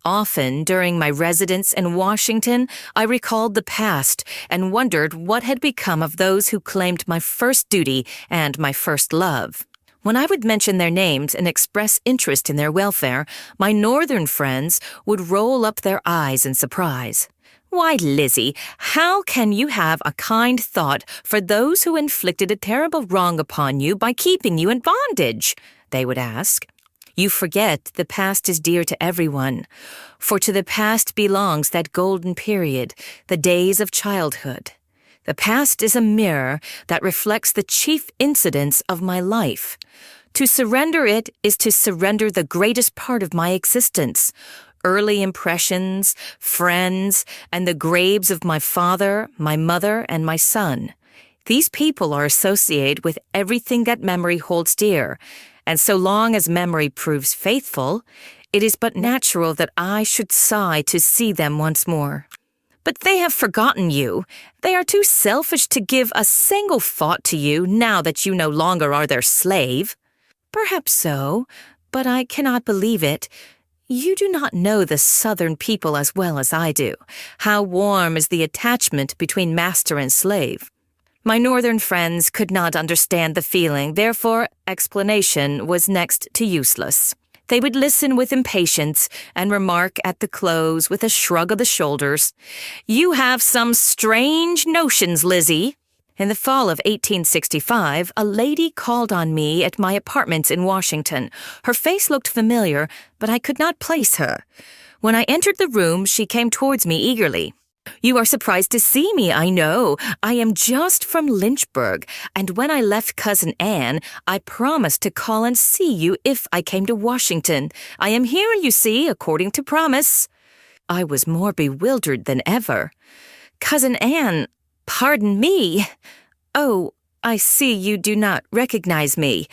Often, during my residence in Washington, I recalled the past and wondered what had become of those who claimed my first duty and my first love. When I would mention their names and express interest in their welfare, my northern friends would roll up their eyes in surprise. "Why, Lizzie, how can you have a kind thought for those who inflicted a terrible wrong upon you by keeping you in bondage?" they would ask. "You forget the past is dear to everyone, for to the past belongs that golden period, the days of childhood. The past is a mirror that reflects the chief incidents of my life. To surrender it is to surrender the greatest part of my existence, early impressions, friends, and the graves of my father, my mother, and my son. These people are associated with everything that memory holds dear, and so long as memory proves faithful, it is but natural that I should sigh to see them once more. But they have forgotten you. They are too selfish to give a single thought to you now that you no longer are their slave." "Perhaps so, but I cannot believe it. You do not know the Southern people as well as I do. How warm is the attachment between master and slave." My Northern friends could not understand the feeling, therefore explanation was next to useless. They would listen with impatience and remark at the close with a shrug of the shoulders, "You have some strange notions, Lizzie." In the fall of 1865, a lady called on me at my apartments in Washington. Her face looked familiar, but I could not place her. When I entered the room, she came towards me eagerly. "You are surprised to see me, I know. I am just from Lynchburg, and when I left Cousin Anne, I promised to call and see you if I came to Washington. I am here, you see, according to promise." I was more bewildered than ever. "Cousin Anne, pardon me. Oh, I see you do not recognize me.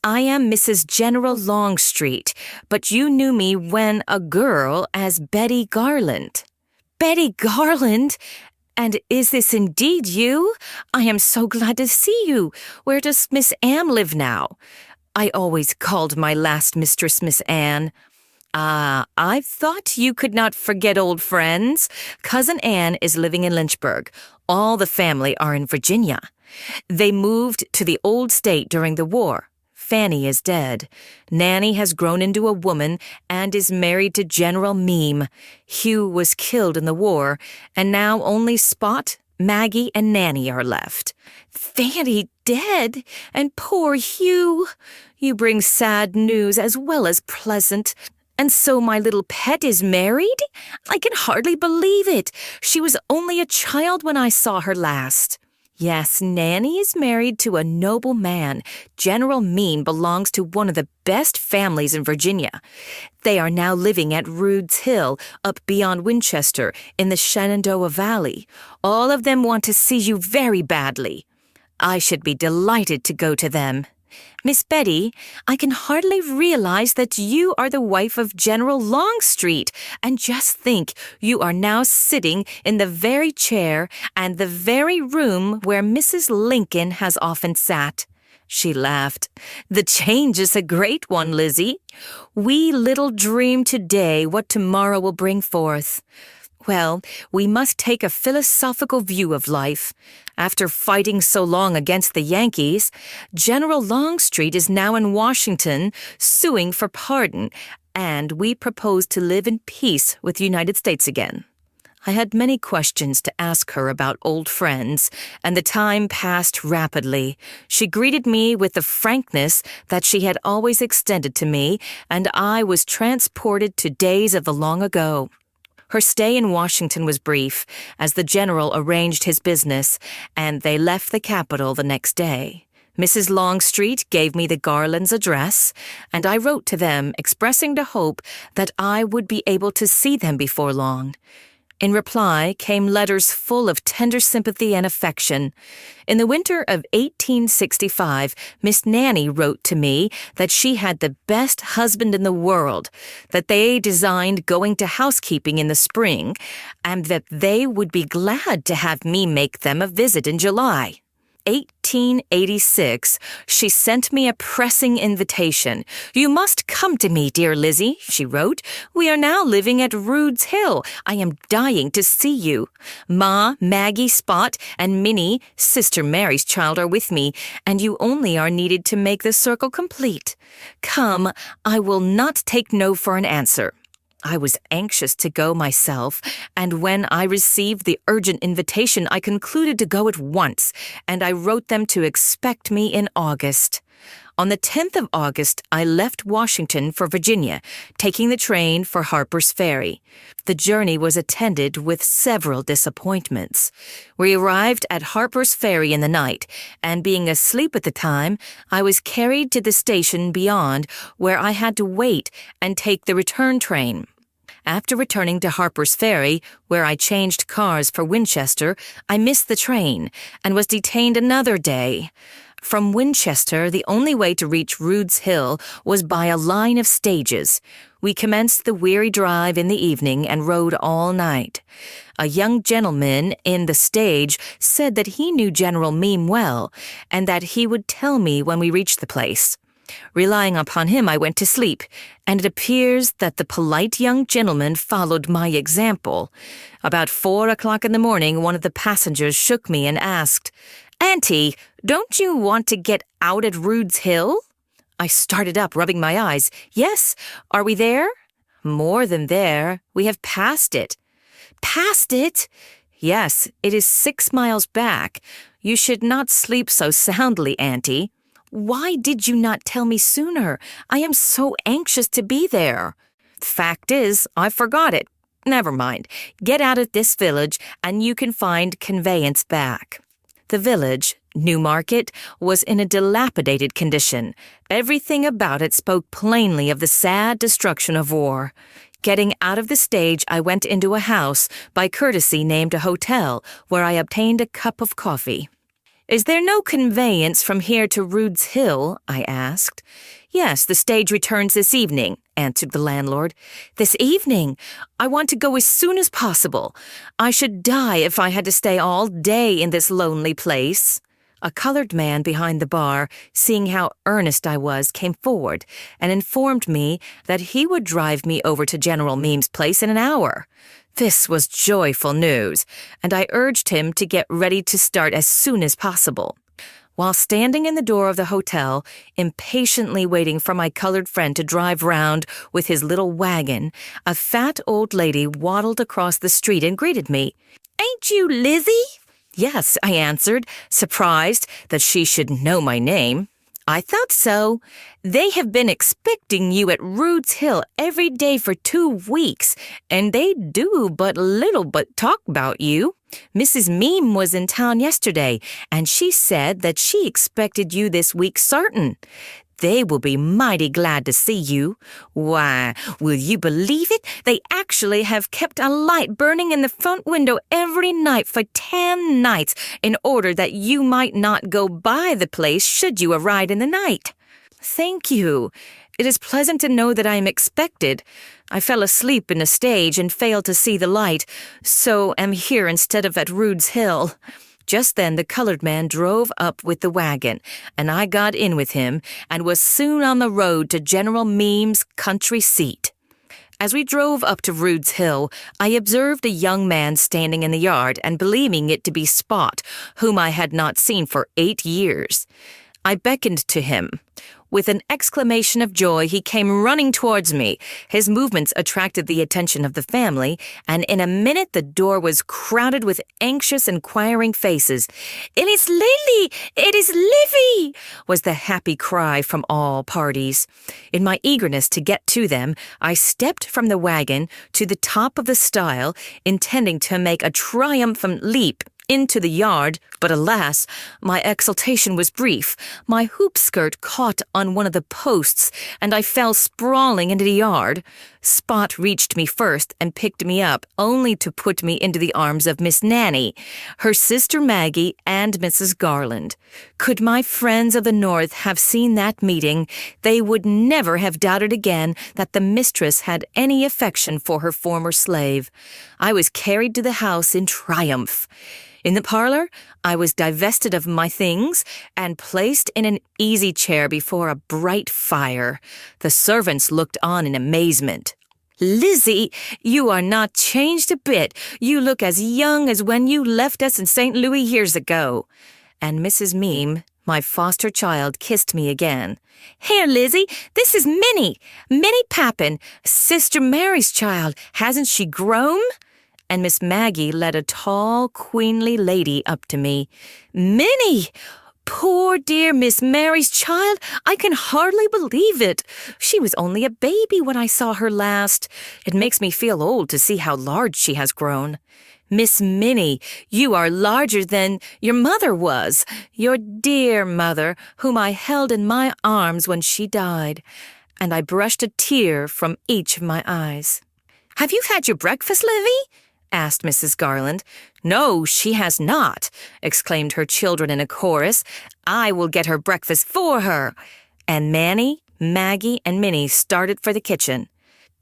I am Mrs. General Longstreet, but you knew me when a girl as Betty Garland." "Betty Garland? And is this indeed you? I am so glad to see you. Where does Miss Anne live now?" I always called my last mistress Miss Anne. "Ah, I thought you could not forget old friends. Cousin Anne is living in Lynchburg. All the family are in Virginia. They moved to the old state during the war. Fanny is dead. Nanny has grown into a woman and is married to General Meem. Hugh was killed in the war, and now only Spot, Maggie, and Nanny are left." "Fanny dead? And poor Hugh! You bring sad news as well as pleasant. And so my little pet is married? I can hardly believe it. She was only a child when I saw her last." "Yes, Nanny is married to a noble man. General Meem belongs to one of the best families in Virginia. They are now living at Rude's Hill, up beyond Winchester, in the Shenandoah Valley. All of them want to see you very badly. I should be delighted to go to them. Miss Betty, I can hardly realize that you are the wife of General Longstreet, and just think, you are now sitting in the very chair and the very room where Mrs. Lincoln has often sat." She laughed. "The change is a great one, Lizzie. We little dream today what tomorrow will bring forth. Well, we must take a philosophical view of life. After fighting so long against the Yankees, General Longstreet is now in Washington suing for pardon, and we propose to live in peace with the United States again." I had many questions to ask her about old friends, and the time passed rapidly. She greeted me with the frankness that she had always extended to me, and I was transported to days of the long ago. Her stay in Washington was brief, as the general arranged his business, and they left the capital the next day. Mrs. Longstreet gave me the Garlands' address, and I wrote to them expressing the hope that I would be able to see them before long. In reply came letters full of tender sympathy and affection. In the winter of 1865, Miss Nanny wrote to me that she had the best husband in the world, that they designed going to housekeeping in the spring, and that they would be glad to have me make them a visit in July. 1886, she sent me a pressing invitation. "You must come to me, dear Lizzie," she wrote. "We are now living at Rude's Hill. I am dying to see you. Ma, Maggie, Spot, and Minnie, Sister Mary's child, are with me, and you only are needed to make the circle complete. Come, I will not take no for an answer." I was anxious to go myself, and when I received the urgent invitation, I concluded to go at once, and I wrote them to expect me in August. On the 10th of August, I left Washington for Virginia, taking the train for Harper's Ferry. The journey was attended with several disappointments. We arrived at Harper's Ferry in the night, and being asleep at the time, I was carried to the station beyond, where I had to wait and take the return train. After returning to Harper's Ferry, where I changed cars for Winchester, I missed the train and was detained another day. From Winchester, the only way to reach Rude's Hill was by a line of stages. We commenced the weary drive in the evening and rode all night. A young gentleman in the stage said that he knew General Meem well, and that he would tell me when we reached the place. Relying upon him, I went to sleep, and it appears that the polite young gentleman followed my example. About 4 o'clock in the morning, one of the passengers shook me and asked, "Auntie, don't you want to get out at Rude's Hill?" I started up, rubbing my eyes. "Yes, are we there?" "More than there. We have passed it." "Passed it?" "Yes, it is 6 miles back. You should not sleep so soundly, Auntie." "Why did you not tell me sooner? I am so anxious to be there." "Fact is, I forgot it. Never mind. Get out of this village, and you can find conveyance back." The village, Newmarket, was in a dilapidated condition. Everything about it spoke plainly of the sad destruction of war. Getting out of the stage, I went into a house, by courtesy named a hotel, where I obtained a cup of coffee. "Is there no conveyance from here to Rude's Hill?" I asked. "Yes, the stage returns this evening," answered the landlord. "This evening? I want to go as soon as possible. I should die if I had to stay all day in this lonely place." A colored man behind the bar, seeing how earnest I was, came forward and informed me that he would drive me over to General Meem's place in an hour. This was joyful news, and I urged him to get ready to start as soon as possible. While standing in the door of the hotel, impatiently waiting for my colored friend to drive round with his little wagon, a fat old lady waddled across the street and greeted me. "Ain't you Lizzie?" "Yes," I answered, surprised that she should know my name. "I thought so. They have been expecting you at Rude's Hill every day for 2 weeks, and they do but little but talk about you. Mrs. Meem was in town yesterday, and she said that she expected you this week certain. They will be mighty glad to see you. Why, will you believe it? They actually have kept a light burning in the front window every night for 10 nights in order that you might not go by the place should you arrive in the night." "Thank you. It is pleasant to know that I am expected. I fell asleep in the stage and failed to see the light, so am here instead of at Rude's Hill." Just then the colored man drove up with the wagon, and I got in with him and was soon on the road to General Meem's country seat. As we drove up to Rude's Hill, I observed a young man standing in the yard and believing it to be Spot, whom I had not seen for 8 years. I beckoned to him. With an exclamation of joy, he came running towards me. His movements attracted the attention of the family, and in a minute the door was crowded with anxious, inquiring faces. "It is Lily! It is Livy!" was the happy cry from all parties. In my eagerness to get to them, I stepped from the wagon to the top of the stile, intending to make a triumphant leap into the yard, but alas, my exultation was brief. My hoop skirt caught on one of the posts, and I fell sprawling into the yard. Spot reached me first and picked me up, only to put me into the arms of Miss Nanny, her sister Maggie, and Mrs. Garland. Could my friends of the North have seen that meeting, they would never have doubted again that the mistress had any affection for her former slave. I was carried to the house in triumph. In the parlor, I was divested of my things and placed in an easy chair before a bright fire. The servants looked on in amazement. "Lizzie, you are not changed a bit. You look as young as when you left us in St. Louis years ago." And Mrs. Meme, my foster child, kissed me again. "Here, Lizzie, this is Minnie. Minnie Pappin, Sister Mary's child. Hasn't she grown?" And Miss Maggie led a tall, queenly lady up to me. "Minnie! Poor dear Miss Mary's child, I can hardly believe it. She was only a baby when I saw her last. It makes me feel old to see how large she has grown. Miss Minnie, you are larger than your mother was, your dear mother, whom I held in my arms when she died." And I brushed a tear from each of my eyes. "Have you had your breakfast, Livy?" asked Mrs. Garland. "No, she has not," exclaimed her children in a chorus. "I will get her breakfast for her." And Manny, Maggie, and Minnie started for the kitchen.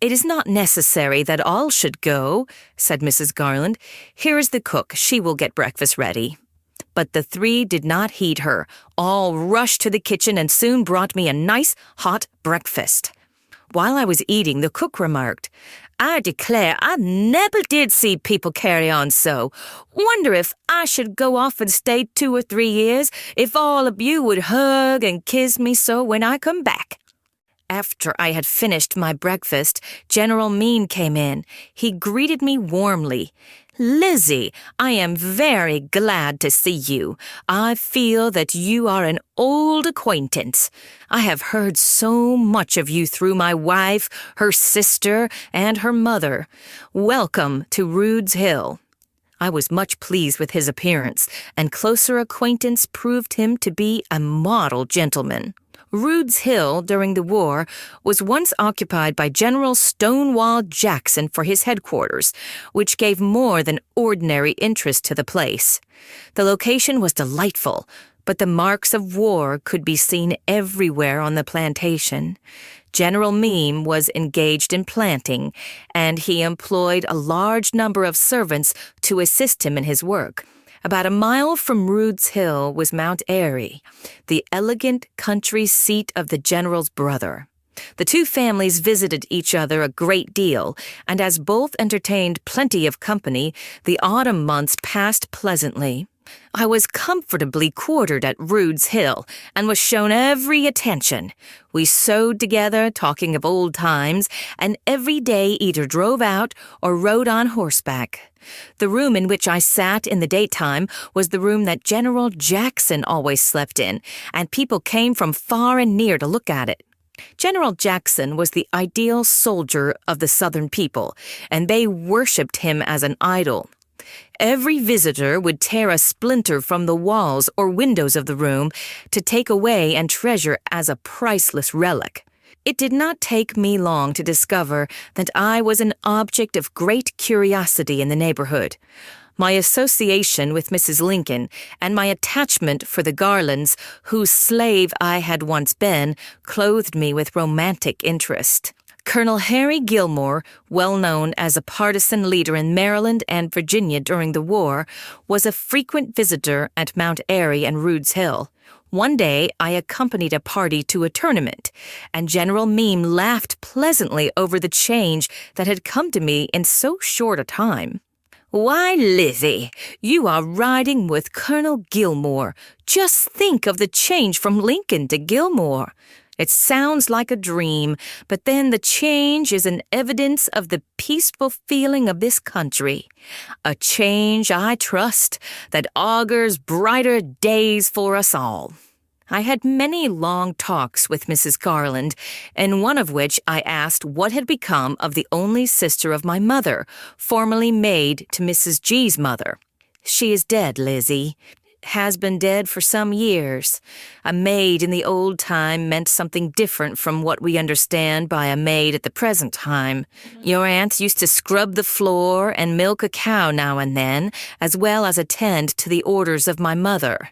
"It is not necessary that all should go," said Mrs. Garland. "Here is the cook. She will get breakfast ready." But the three did not heed her. All rushed to the kitchen and soon brought me a nice, hot breakfast. While I was eating, the cook remarked, "I declare I never did see people carry on so. Wonder if I should go off and stay 2 or 3 years, if all of you would hug and kiss me so when I come back." After I had finished my breakfast, General Mean came in. He greeted me warmly. "Lizzie, I am very glad to see you. I feel that you are an old acquaintance. I have heard so much of you through my wife, her sister, and her mother. Welcome to Rude's Hill." I was much pleased with his appearance, and closer acquaintance proved him to be a model gentleman. Rude's Hill, during the war, was once occupied by General Stonewall Jackson for his headquarters, which gave more than ordinary interest to the place. The location was delightful, but the marks of war could be seen everywhere on the plantation. General Meme was engaged in planting, and he employed a large number of servants to assist him in his work. About a mile from Rude's Hill was Mount Airy, the elegant country seat of the general's brother. The two families visited each other a great deal, and as both entertained plenty of company, the autumn months passed pleasantly. I was comfortably quartered at Rude's Hill and was shown every attention. We sewed together, talking of old times, and every day either drove out or rode on horseback. The room in which I sat in the daytime was the room that General Jackson always slept in, and people came from far and near to look at it. General Jackson was the ideal soldier of the Southern people, and they worshipped him as an idol. Every visitor would tear a splinter from the walls or windows of the room to take away and treasure as a priceless relic. It did not take me long to discover that I was an object of great curiosity in the neighborhood. My association with Mrs. Lincoln and my attachment for the Garlands, whose slave I had once been, clothed me with romantic interest. Colonel Harry Gilmore, well known as a partisan leader in Maryland and Virginia during the war, was a frequent visitor at Mount Airy and Rude's Hill. One day, I accompanied a party to a tournament, and General Meme laughed pleasantly over the change that had come to me in so short a time. "Why, Lizzie, you are riding with Colonel Gilmore. Just think of the change from Lincoln to Gilmore. It sounds like a dream, but then the change is an evidence of the peaceful feeling of this country. A change, I trust, that augurs brighter days for us all." I had many long talks with Mrs. Garland, in one of which I asked what had become of the only sister of my mother, formerly maid to Mrs. G's mother. "She is dead, Lizzie." has been dead for some years. A maid in the old time meant something different from what we understand by a maid at the present time. Your aunt used to scrub the floor and milk a cow now and then, as well as attend to the orders of my mother.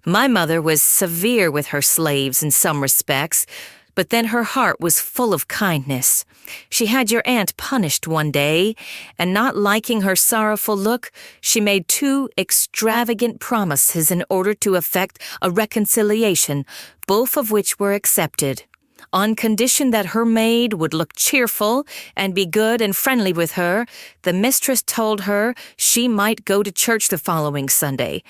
My mother was severe with her slaves in some respects, but then her heart was full of kindness. She had your aunt punished one day, and not liking her sorrowful look, she made 2 extravagant promises in order to effect a reconciliation, both of which were accepted. On condition that her maid would look cheerful and be good and friendly with her, the mistress told her she might go to church the following Sunday,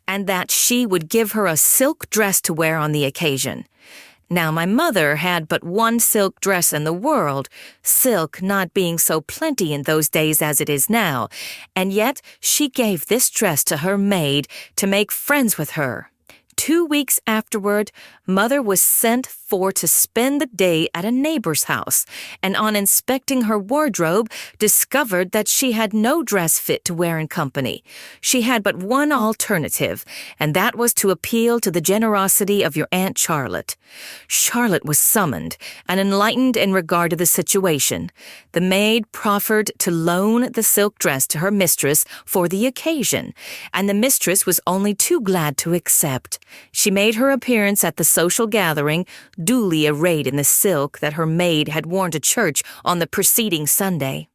and that she would give her a silk dress to wear on the occasion. Now, my mother had but one silk dress in the world, silk not being so plenty in those days as it is now, and yet she gave this dress to her maid to make friends with her. 2 weeks afterward, Mother was sent for to spend the day at a neighbor's house, and on inspecting her wardrobe, discovered that she had no dress fit to wear in company. She had but one alternative, and that was to appeal to the generosity of your Aunt Charlotte. Charlotte was summoned, and enlightened in regard to the situation. The maid proffered to loan the silk dress to her mistress for the occasion, and the mistress was only too glad to accept. She made her appearance at the social gathering, duly arrayed in the silk that her maid had worn to church on the preceding Sunday.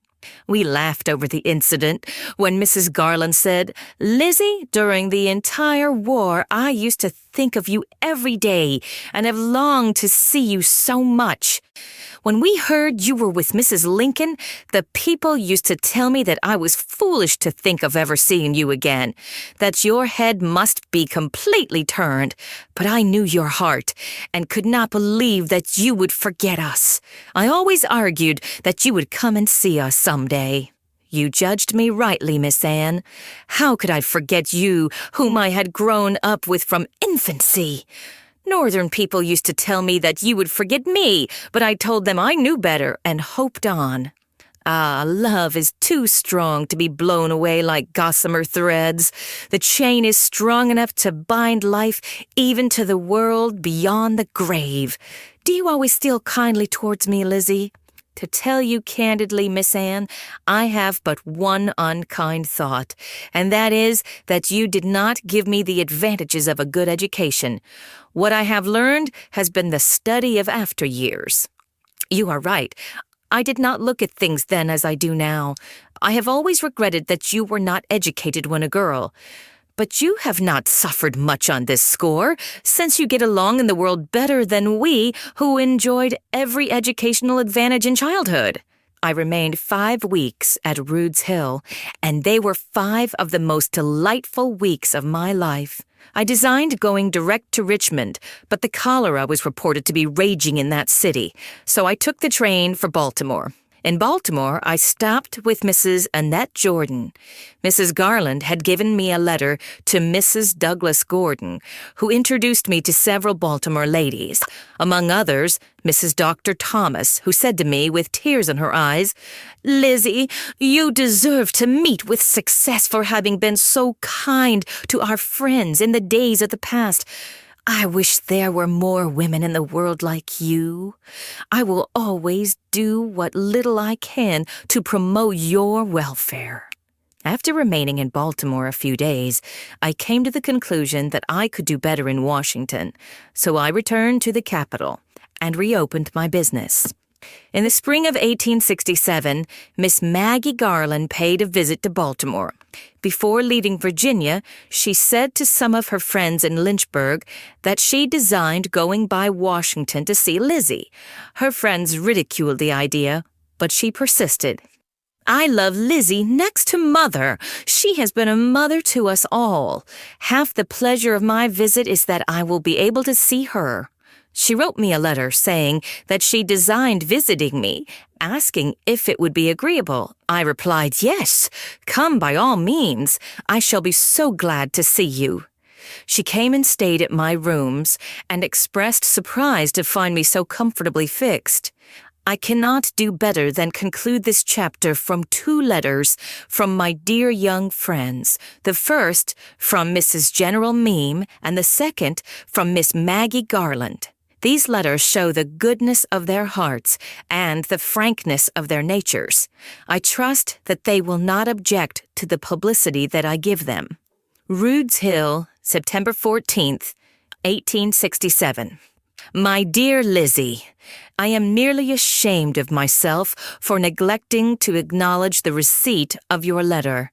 We laughed over the incident when Mrs. Garland said, "Lizzie, during the entire war, I used to think of you every day and have longed to see you so much. When we heard you were with Mrs. Lincoln, the people used to tell me that I was foolish to think of ever seeing you again, that your head must be completely turned, but I knew your heart and could not believe that you would forget us. I always argued that you would come and see us someday. You judged me rightly, Miss Anne. How could I forget you, whom I had grown up with from infancy? Northern people used to tell me that you would forget me, but I told them I knew better and hoped on. Ah, love is too strong to be blown away like gossamer threads. The chain is strong enough to bind life even to the world beyond the grave. Do you always feel kindly towards me, Lizzie? To tell you candidly, Miss Anne, I have but one unkind thought, and that is that you did not give me the advantages of a good education. What I have learned has been the study of after years. You are right. I did not look at things then as I do now. I have always regretted that you were not educated when a girl. But you have not suffered much on this score, since you get along in the world better than we, who enjoyed every educational advantage in childhood. I remained 5 weeks at Rude's Hill, and they were 5 of the most delightful weeks of my life. I designed going direct to Richmond, but the cholera was reported to be raging in that city, so I took the train for Baltimore. In Baltimore, I stopped with Mrs. Annette Jordan. Mrs. Garland had given me a letter to Mrs. Douglas Gordon, who introduced me to several Baltimore ladies, among others, Mrs. Dr. Thomas, who said to me with tears in her eyes, "Lizzie, you deserve to meet with success for having been so kind to our friends in the days of the past. I wish there were more women in the world like you. I will always do what little I can to promote your welfare." After remaining in Baltimore a few days, I came to the conclusion that I could do better in Washington, so I returned to the capital and reopened my business. In the spring of 1867, Miss Maggie Garland paid a visit to Baltimore. Before leaving Virginia, she said to some of her friends in Lynchburg that she designed going by Washington to see Lizzie. Her friends ridiculed the idea, but she persisted. "I love Lizzie next to Mother. She has been a mother to us all. Half the pleasure of my visit is that I will be able to see her." She wrote me a letter saying that she designed visiting me, asking if it would be agreeable. I replied, "Yes, come by all means. I shall be so glad to see you." She came and stayed at my rooms and expressed surprise to find me so comfortably fixed. I cannot do better than conclude this chapter from 2 letters from my dear young friends. The first from Mrs. General Meme and the second from Miss Maggie Garland. These letters show the goodness of their hearts and the frankness of their natures. I trust that they will not object to the publicity that I give them. Rude's Hill, September 14th, 1867. My dear Lizzie, I am nearly ashamed of myself for neglecting to acknowledge the receipt of your letter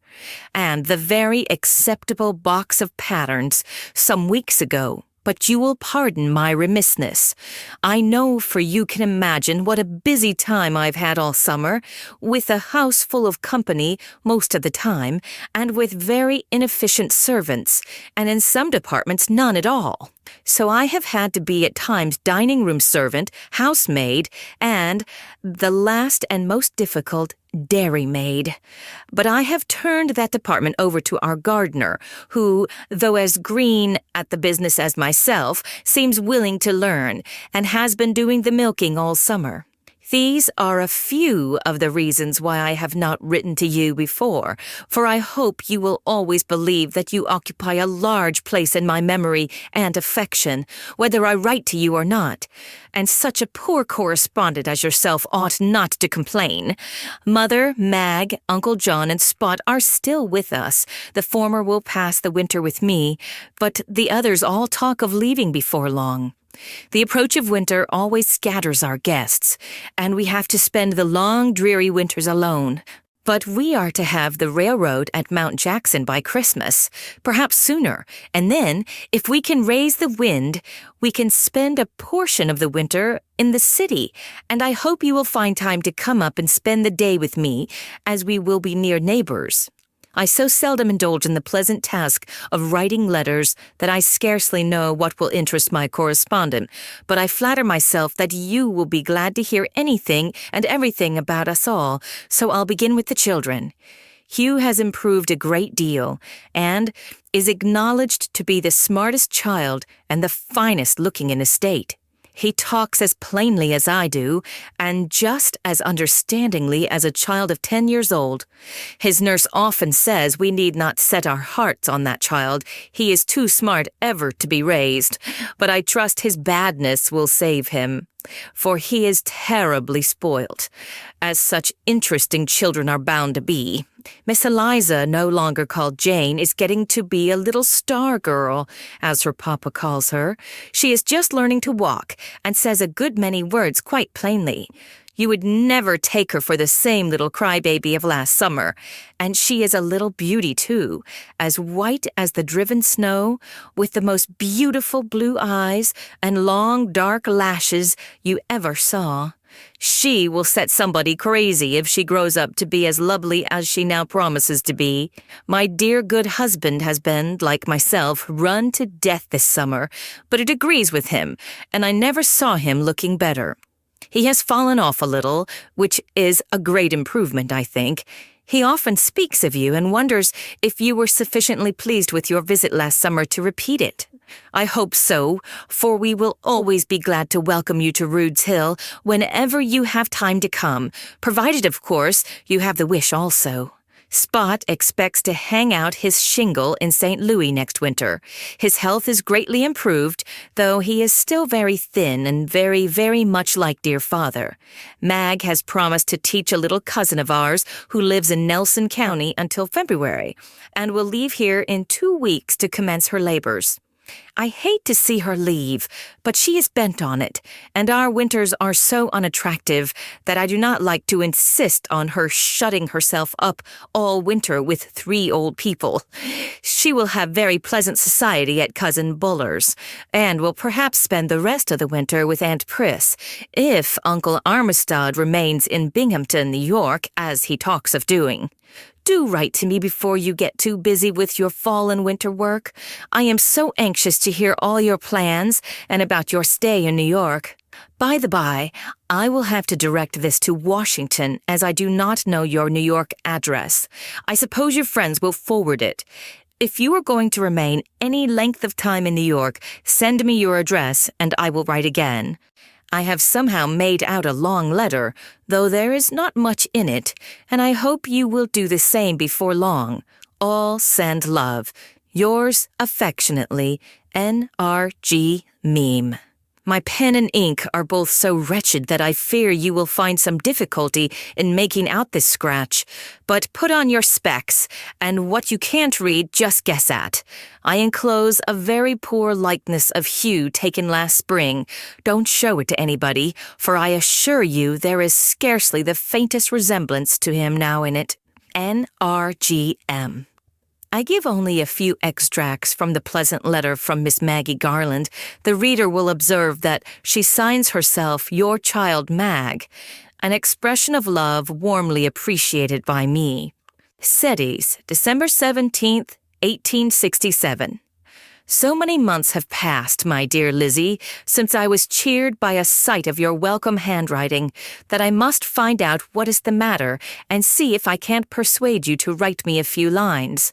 and the very acceptable box of patterns some weeks ago. But you will pardon my remissness. I know, for you can imagine what a busy time I've had all summer, with a house full of company most of the time, and with very inefficient servants, and in some departments none at all. So I have had to be at times dining room servant, housemaid, and, the last and most difficult, dairymaid. But I have turned that department over to our gardener, who, though as green at the business as myself, seems willing to learn, and has been doing the milking all summer. These are a few of the reasons why I have not written to you before, for I hope you will always believe that you occupy a large place in my memory and affection, whether I write to you or not. And such a poor correspondent as yourself ought not to complain. Mother, Mag, Uncle John, and Spot are still with us. The former will pass the winter with me, but the others all talk of leaving before long. The approach of winter always scatters our guests, and we have to spend the long, dreary winters alone. But we are to have the railroad at Mount Jackson by Christmas, perhaps sooner, and then, if we can raise the wind, we can spend a portion of the winter in the city, and I hope you will find time to come up and spend the day with me, as we will be near neighbors. I so seldom indulge in the pleasant task of writing letters that I scarcely know what will interest my correspondent, but I flatter myself that you will be glad to hear anything and everything about us all, so I'll begin with the children. Hugh has improved a great deal, and is acknowledged to be the smartest child and the finest looking in his state. He talks as plainly as I do, and just as understandingly as a child of 10 years old. His nurse often says we need not set our hearts on that child. He is too smart ever to be raised, but I trust his badness will save him, for he is terribly spoilt, as such interesting children are bound to be. Miss Eliza, no longer called Jane, is getting to be a little star girl, as her papa calls her. She is just learning to walk, and says a good many words quite plainly. You would never take her for the same little crybaby of last summer, and she is a little beauty, too, as white as the driven snow, with the most beautiful blue eyes and long dark lashes you ever saw. She will set somebody crazy if she grows up to be as lovely as she now promises to be. My dear good husband has been, like myself, run to death this summer, but it agrees with him, and I never saw him looking better. He has fallen off a little, which is a great improvement, I think. He often speaks of you and wonders if you were sufficiently pleased with your visit last summer to repeat it. I hope so, for we will always be glad to welcome you to Rude's Hill whenever you have time to come, provided, of course, you have the wish also. Spot expects to hang out his shingle in St. Louis next winter. His health is greatly improved, though he is still very thin and very, very much like dear father. Mag has promised to teach a little cousin of ours who lives in Nelson County until February, and will leave here in 2 weeks to commence her labors. I hate to see her leave, but she is bent on it, and our winters are so unattractive that I do not like to insist on her shutting herself up all winter with 3 old people. She will have very pleasant society at Cousin Buller's, and will perhaps spend the rest of the winter with Aunt Pris, if Uncle Armistead remains in Binghamton, New York, as he talks of doing. Do write to me before you get too busy with your fall and winter work. I am so anxious to hear all your plans and about your stay in New York. By the by, I will have to direct this to Washington, as I do not know your New York address. I suppose your friends will forward it. If you are going to remain any length of time in New York, send me your address, and I will write again. I have somehow made out a long letter, though there is not much in it, and I hope you will do the same before long. All send love. Yours affectionately, N.R.G. Meme. My pen and ink are both so wretched that I fear you will find some difficulty in making out this scratch. But put on your specs, and what you can't read, just guess at. I enclose a very poor likeness of Hugh taken last spring. Don't show it to anybody, for I assure you there is scarcely the faintest resemblance to him now in it. N.R.G.M. I give only a few extracts from the pleasant letter from Miss Maggie Garland. The reader will observe that she signs herself your child Mag, an expression of love warmly appreciated by me. Seddies, December 17th, 1867. So many months have passed, my dear Lizzie, since I was cheered by a sight of your welcome handwriting, that I must find out what is the matter and see if I can't persuade you to write me a few lines.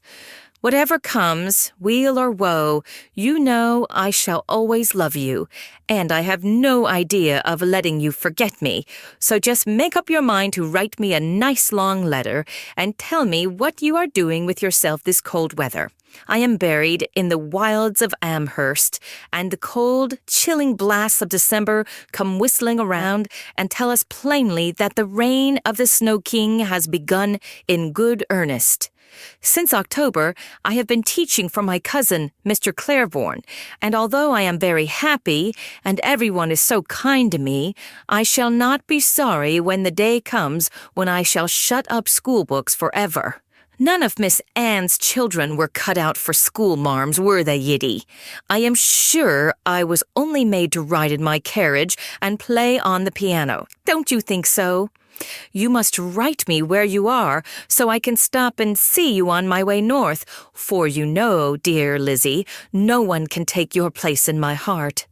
Whatever comes, weal or woe, you know I shall always love you, and I have no idea of letting you forget me, so just make up your mind to write me a nice long letter and tell me what you are doing with yourself this cold weather. I am buried in the wilds of Amherst, and the cold, chilling blasts of December come whistling around and tell us plainly that the reign of the Snow King has begun in good earnest. Since October, I have been teaching for my cousin, Mr. Claiborne, and although I am very happy, and everyone is so kind to me, I shall not be sorry when the day comes when I shall shut up schoolbooks forever. None of Miss Ann's children were cut out for schoolmarms, were they, Yiddy? I am sure I was only made to ride in my carriage and play on the piano. Don't you think so? You must write me where you are, so I can stop and see you on my way north, for you know, dear Lizzie, no one can take your place in my heart.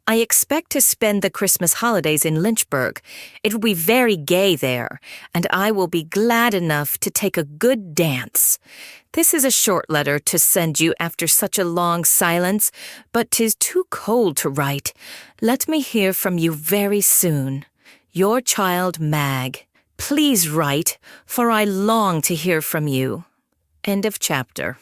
I expect to spend the Christmas holidays in Lynchburg. It will be very gay there, and I will be glad enough to take a good dance. This is a short letter to send you after such a long silence, but 'tis too cold to write. Let me hear from you very soon. Your child Mag. Please write, for I long to hear from you. End of chapter.